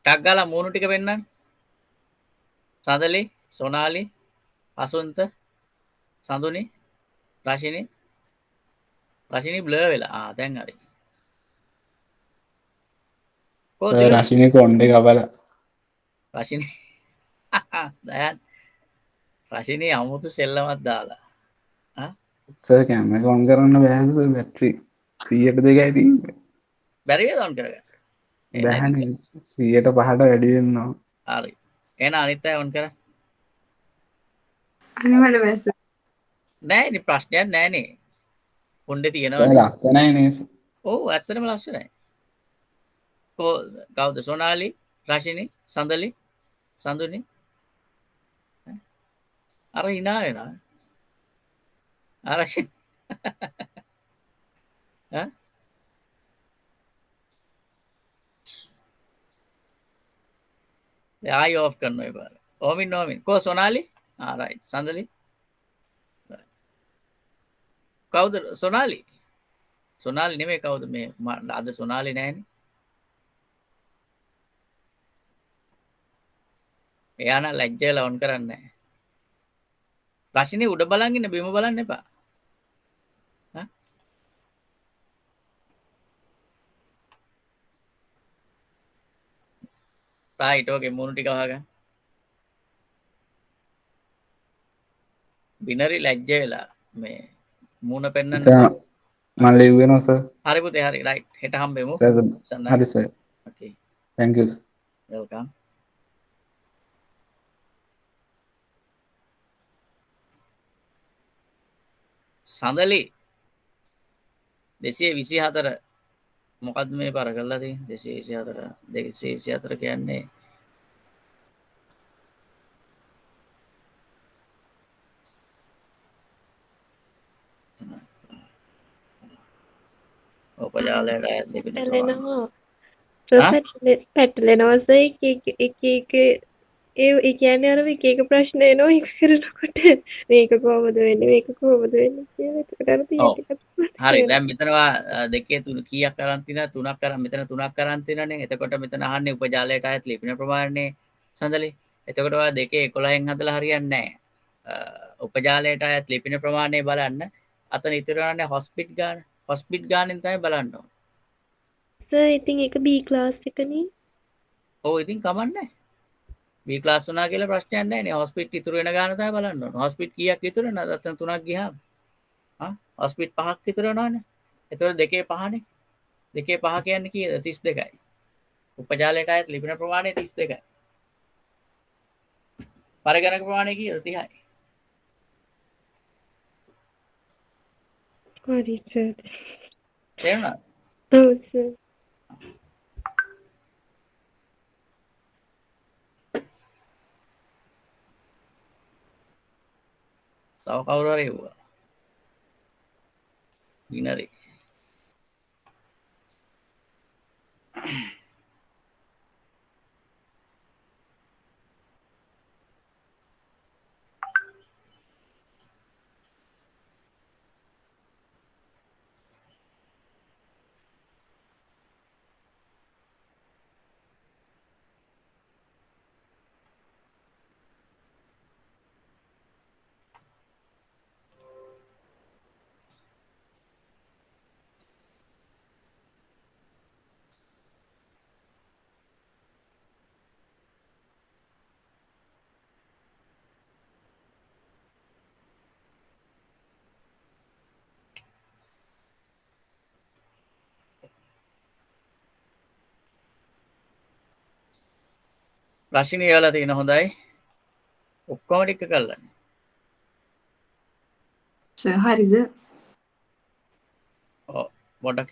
ටක් ගාලා මූණු ටික පෙන්නන්න. සඳලි, සොනාලි, අසුන්ත, සඳුනි, රශිනි බ්ලර් වෙලා. දැන් හරි. සර් රශිනී කොණ්ඩේ කපලා. රශිනි දැන් රශිනී අමුතු සෙල්ලමක් දාලා. සර් කැමරා එක ඔන් කරන්න බෑ සර් බැටරි 100ට 2යි තියෙන්නේ. බැරි වේද ඔන් කරගන්න? බෑනේ 100ට 5ට වැඩි වෙනවා. හරි. එහෙනම් අනිත් අය ඔන් කරා. අනිවාර්ය වැස. නෑනේ ප්‍රශ්නයක් නෑනේ. කොණ්ඩේ සර් තියෙනවා. ලස්සනයි නේ සර්. ඔව් ඇත්තටම ලස්සනයි. කවුද? සොනාලි, රශිනි, සඳලි, සඳුනි. අර hina වෙනවා. අර රශිනි. ඈ? ආයි ඔෆ් කරනවා ඒ පාර. ඕමින්. කො සොනාලි? රයිට්. සඳලි. කවුද සොනාලි? සොනාලි නෙමෙයි කවුද මේ අද සොනාලි නෑනේ. එයා නම් ලැජ්ජාලා ඔන් කරන්නේ නැහැ. රශිනී උඩ බලන් ඉන්න බිම බලන්න එපා. රයිට් ඕකේ මූණු ටික වහගන්න. බිනරි ලැජ්ජ වෙලා මේ මූණ පෙන්නන්න. සර් මම ලිව් වෙනවා සර්. හරි පුතේ හරි රයිට් හෙට හම්බෙමු. සර් හරි sir. Okay. thank you sir. welcome. සඳලි 224 මොකද්ද මේ පාර කරලා තියෙන්නේ 224 කියන්නේ උපජාලයට ඇත් පැටලෙනවා. පැටලෙනවා සර් එක ඒ කියන්නේ අර එක ප්‍රශ්න එනවා ඒක කරනකොට මේක කොහොමද වෙන්නේ කියලා එතකොට අර හරි දැන් මෙතනවා දෙකේ තුන කීයක් අරන් තිනා තුනක් අරන් මෙතන තුනක් අරන් තිනානේ එතකොට මෙතන අහන්නේ උපජාලයට අයත් ලිපින ප්‍රමාණය සඳලි එතකොට ඔයා දෙකේ 11න් හදලා හරියන්නේ නැහැ උපජාලයට අයත් ලිපින ප්‍රමාණය බලන්න අතන ඉතුරු වෙනන්නේ හොස්පිට් ගානෙන් තමයි බලන්න ඕනේ සර් ඉතින් ඒක B ක්ලාස් එකනේ ඔව් ඉතින් කමන්නේ B ක්ලාස් වුණා කියලා ප්‍රශ්නයක් නැහැ නේ හොස්පිට් ඉතුරු වෙන ගාන තමයි බලන්න ඕනේ හොස්පිට් කීයක් ඉතුරු වෙනවද අතන තුනක් ගියාම හොස්පිට් 5ක් ඉතුරු වෙනවනේ එතකොට දෙකේ 5නේ දෙකේ 5 කියන්නේ කීයද 32යි උපජාලයට අයත් ලිපින ප්‍රමාණය 32යි පරිගණක ප්‍රමාණය කීයද 30යි හරි සර් තේරුණාද? ඔව් සර්. තව කවුරු හරි එව්වා. බිනරි. රශිනී එයාලා තියෙන හොඳයි. ඔක්කොම ටික කළා. සර් හරිද? ඔව් පොඩ්ඩක්.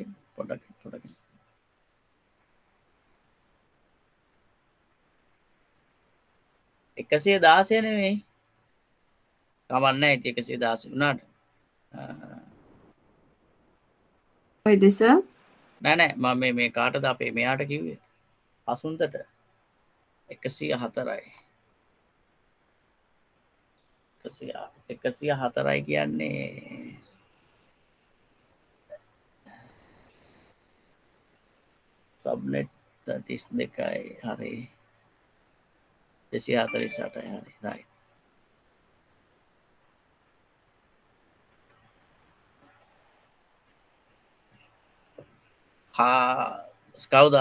116 නෙමෙයි. කමක් නැහැ ඉතින් 116 වුණාට. කොයිද සර්? නෑ මම මේ කාටද අපේ මෙයාට කිව්වේ? අසුන්තට 104යි. 104යි කියන්නේ සබ්නෙට් 32යි හරි 248යි හරි රයිට්. කවුද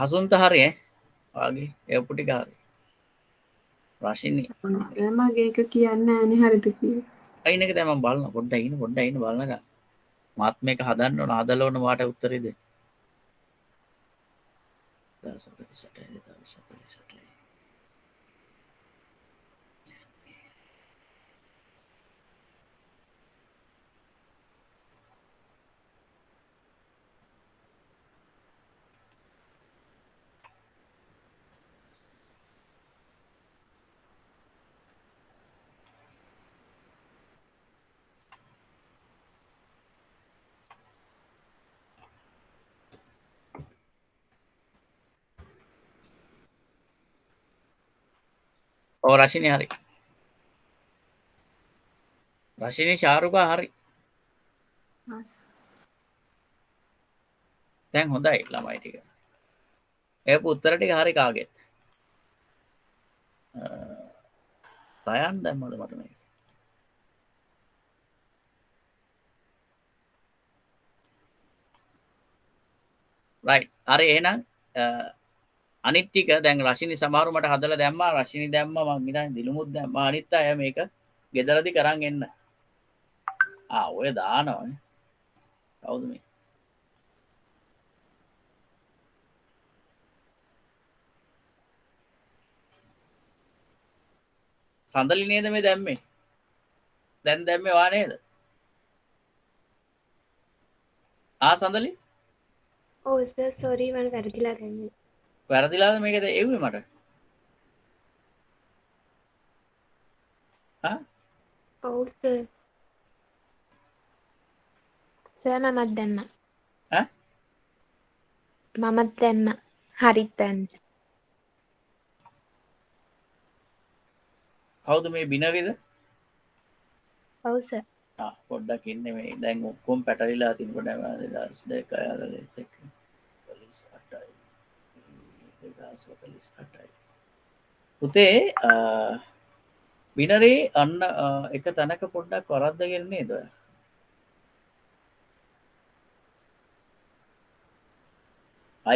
හසුන්ත හරි වාගේ එපු ටික හරි. රශිනී සර් මගේ එක කියන්න නෑනේ හරිද කියලා. අයින් එක තමයි මම බලන පොඩ්ඩක් ඉන්න බලනක මාත් මේක හදන්න ඕන හදලා ඕන වාට උත්තරේ දෙන්න. 2048 ඔව් රශිනී හරි. රශිනී ශාරුකා හරි. දැන් හොඳයි ළමයි ටික. ඒපු උත්තර ටික හරි කාගෙත්. තයන් දැම්මද මට මේක. රයිට්. හරි එහෙනම් අනිත් ටික දැන් රශිනී සමහරු මට හදලා දැම්මා. රශිනී දැම්මා මං ඉතින් දිලුමුත් දැම්මා. අනිත් අය මේක ගෙදරදී කරන් එන්න. ඔය දානවනේ. කවුද මේ? සඳලි නේද මේ දැම්මේ? දැන් දැම්මේ වා නේද? සඳලි? ඔව් සර් සෝරි මම වැරදිලා ගන්නේ. වැරදිලාද මේකද එව්වේ මට? ඔව් සර්. සර් මමත් දැම්මා. ඈ? මමත් දැම්මා. හරිත් දැන්. කවුද මේ බිනරිද? ඔව් සර්. පොඩ්ඩක් ඉන්නේ මේ දැන් ඔක්කොම පැටලිලා තිනකොට 2002 2048යි. පුතේ බිනරේ අන්න එක තැනක පොඩ්ඩක් වරද්දගෙන නේද ඔය?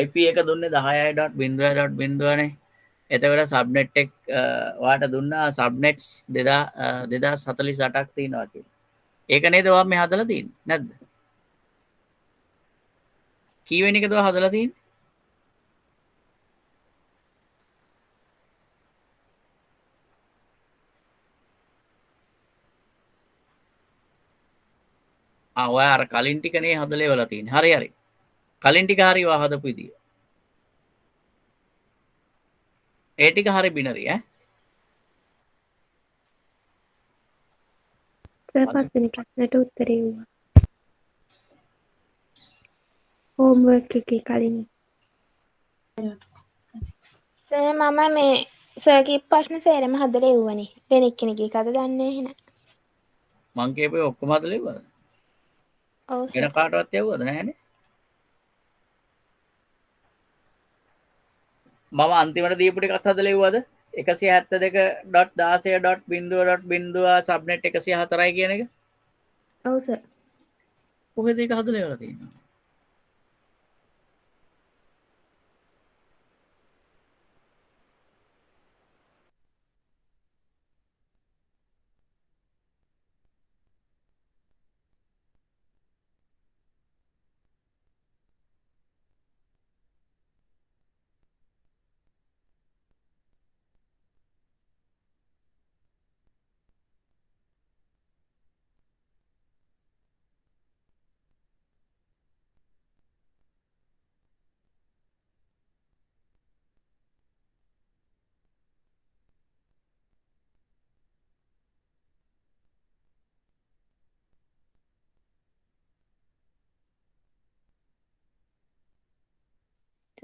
IP එක දුන්නේ 10.0.0නේ. එතකොට සබ්නෙට් එක ඔයාට දුන්නා සබ්නෙට්ස් 2048ක් තියෙනවා කියලා. ඒක නේද ඔයා මේ හදලා තියෙන්නේ නැද්ද? කීවෙනි එකද ඔයා හදලා තියෙන්නේ? ඔයා අර කලින් ටිකනේ හදලා ඉවරලා තියෙන්නේ. හරි හරි. කලින් ටික හරි ඔයා හදපු විදිය. ඒ ටික හරි බිනරි ඈ. සර් පස්වෙනි ප්‍රශ්නෙට උත්තරේ වුණා. හෝම්වර්ක් එකේ කලින් සර් මම මේ සර්ගේ ප්‍රශ්න සේරම හදලා එව්වනේ. වෙන එක්කෙනෙක්ගේ කද දන්නේ නැහැ. මං කියපේ ඔක්කොම හදලා ඉවරද? ඔව් වෙන සර්. කාටවත් යවුවද නැහැනේ? මම අන්තිමට දීපු ටිකත් හදලා ඉව්වද? 172.16.0.0 සබ්නෙට් 104යි කියන එක. ඔව් සර්. කොහෙද ඒක හදලා ඉවරලා තියෙන්නේ?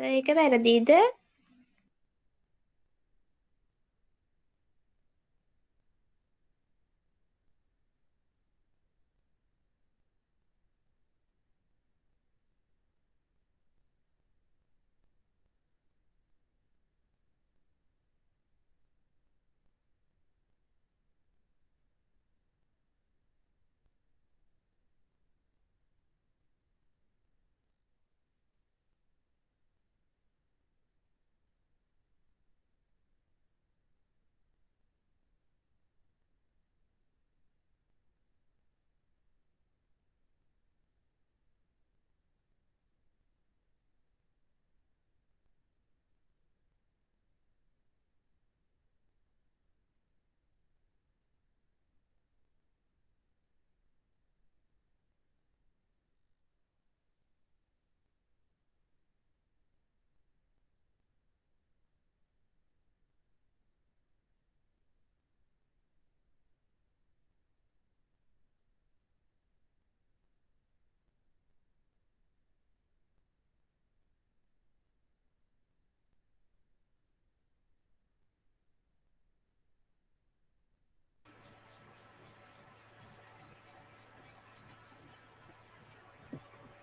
සර් ඒක වැරදිද?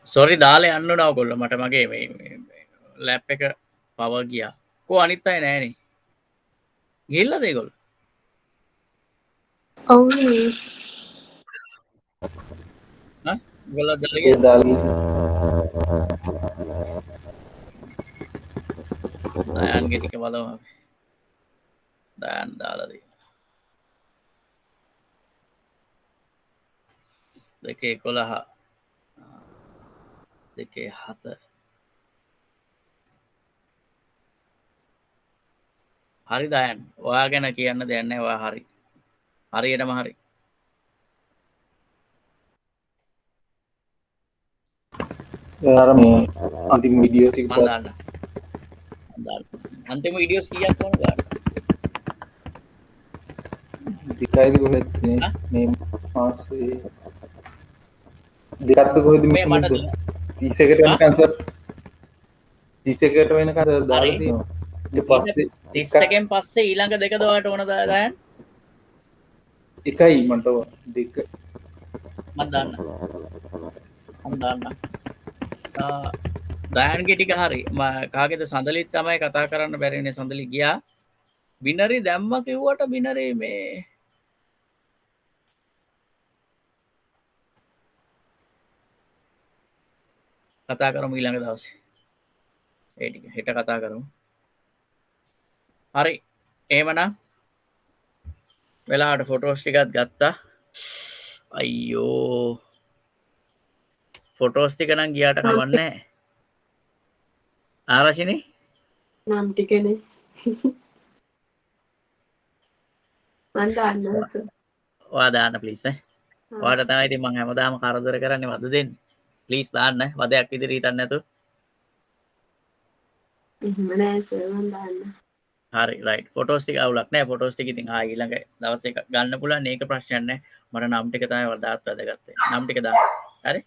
සෝරි දාලා යන්න ඕන ඔයගොල්ලෝ මට මගේ මේ ලැප් එක පවර් ගියා. කො අනිත් අය නෑනේ. ගිහිල්ලාද ඒගොල්ලෝ? ඔව් මිස්. හා? ඒගොල්ලෝ දාලා ඒ ගියා. දාලා දයන්ගේ ටික බලමු අපි. දයන් දාලා දෙන්න. 2:11 2:07 හරි දයන් ඔයා ගැන කියන්න දෙයක් නැහැ ඔයා හරි හරියටම හරි අර මේ අන්තිම වීඩියෝ ටික මම දාන්න අන්තිම වීඩියෝස් කීයක් ඕනද ගන්න දෙකයිද කොහෙද මේ මාසේ දෙකක්ද කොහෙද මේ මට 30කට වෙනකන් සර් 30කට වෙනකන් සර් දාලා තියෙනවා ඊට පස්සේ 30 එකෙන් පස්සේ ඊළඟ දෙකද ඔයාලට ඕන දයන් එකයි මට දෙක මම දාන්න දයන්ගේ ටික හරි කාගේද සඳලිත් තමයි කතා කරන්න බැරිනේ සඳලි ගියා බිනරි දැම්ම කිව්වට බිනරි මේ කතා කරමු ඊළඟ දවසේ ඒ ටික හෙට කතා කරමු හරි එහෙමනම් වෙලාවට ෆොටෝස් ටිකක් ගත්තා අයියෝ ෆොටෝස් ටික නම් ගියාට කමන්නේ ආරචිනේ නම් ටිකනේ. මන් දාන්න. ඔයා දාන්න ප්ලීස් ඈ ඔයාලට තමයි ඉතින් මම හැමදාම කරදර කරන්නේ වද දෙන්න. ප්ලීස් දාන්න වදයක් විදිහට හිතන්න නැතුව. එහෙම නෑ සර් මම දාන්න. හරි රයිට් ෆොටෝස් ටික අවුලක් නෑ ෆොටෝස් ටික ඉතින් ඊළඟ දවසේ ගන්න පුළුවන් ඒක ප්‍රශ්නයක් නෑ මට නම් ටික තමයි වදාත් වැදගත් නම් ටික දාන්න හරි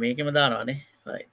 මේකෙම දානවානේ රයිට්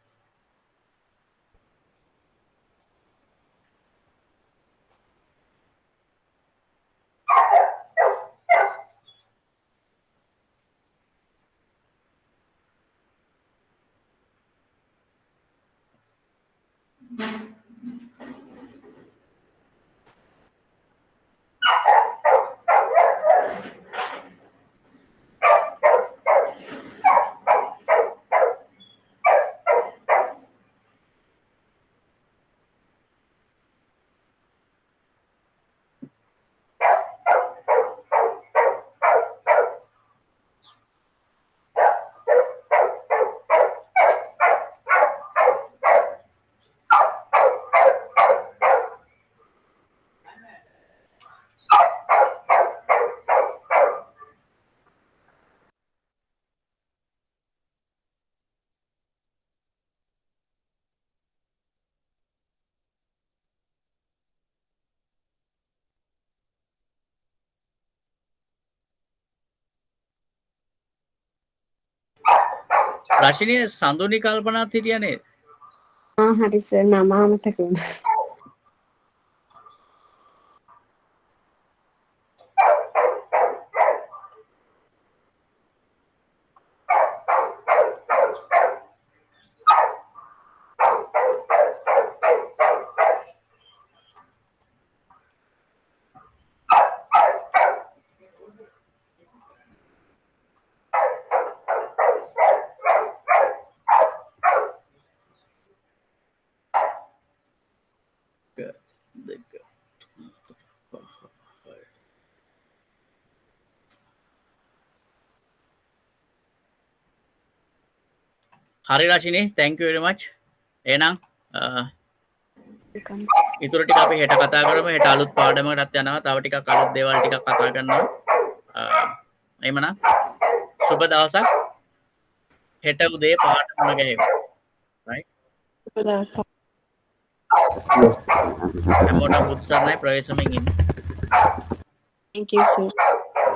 රශිනිය සඳුනි කල්පනාත් හිටියා නේද? හරි සර් නම අමතක වුණා. හරි රශිනී thank you very much එහෙනම් ඊටු ටික අපි හෙට කතා කරමු හෙට අලුත් පාඩමකටත් යනවා තව ටිකක් අලුත් දේවල් ටිකක් කතා කරනවා එහෙමනම් සුබ දවසක් හෙට උදේ පාඩම ගහමු right හැමෝටම උත්සාහයි ප්‍රවේශමෙන් ඉන්න thank you sir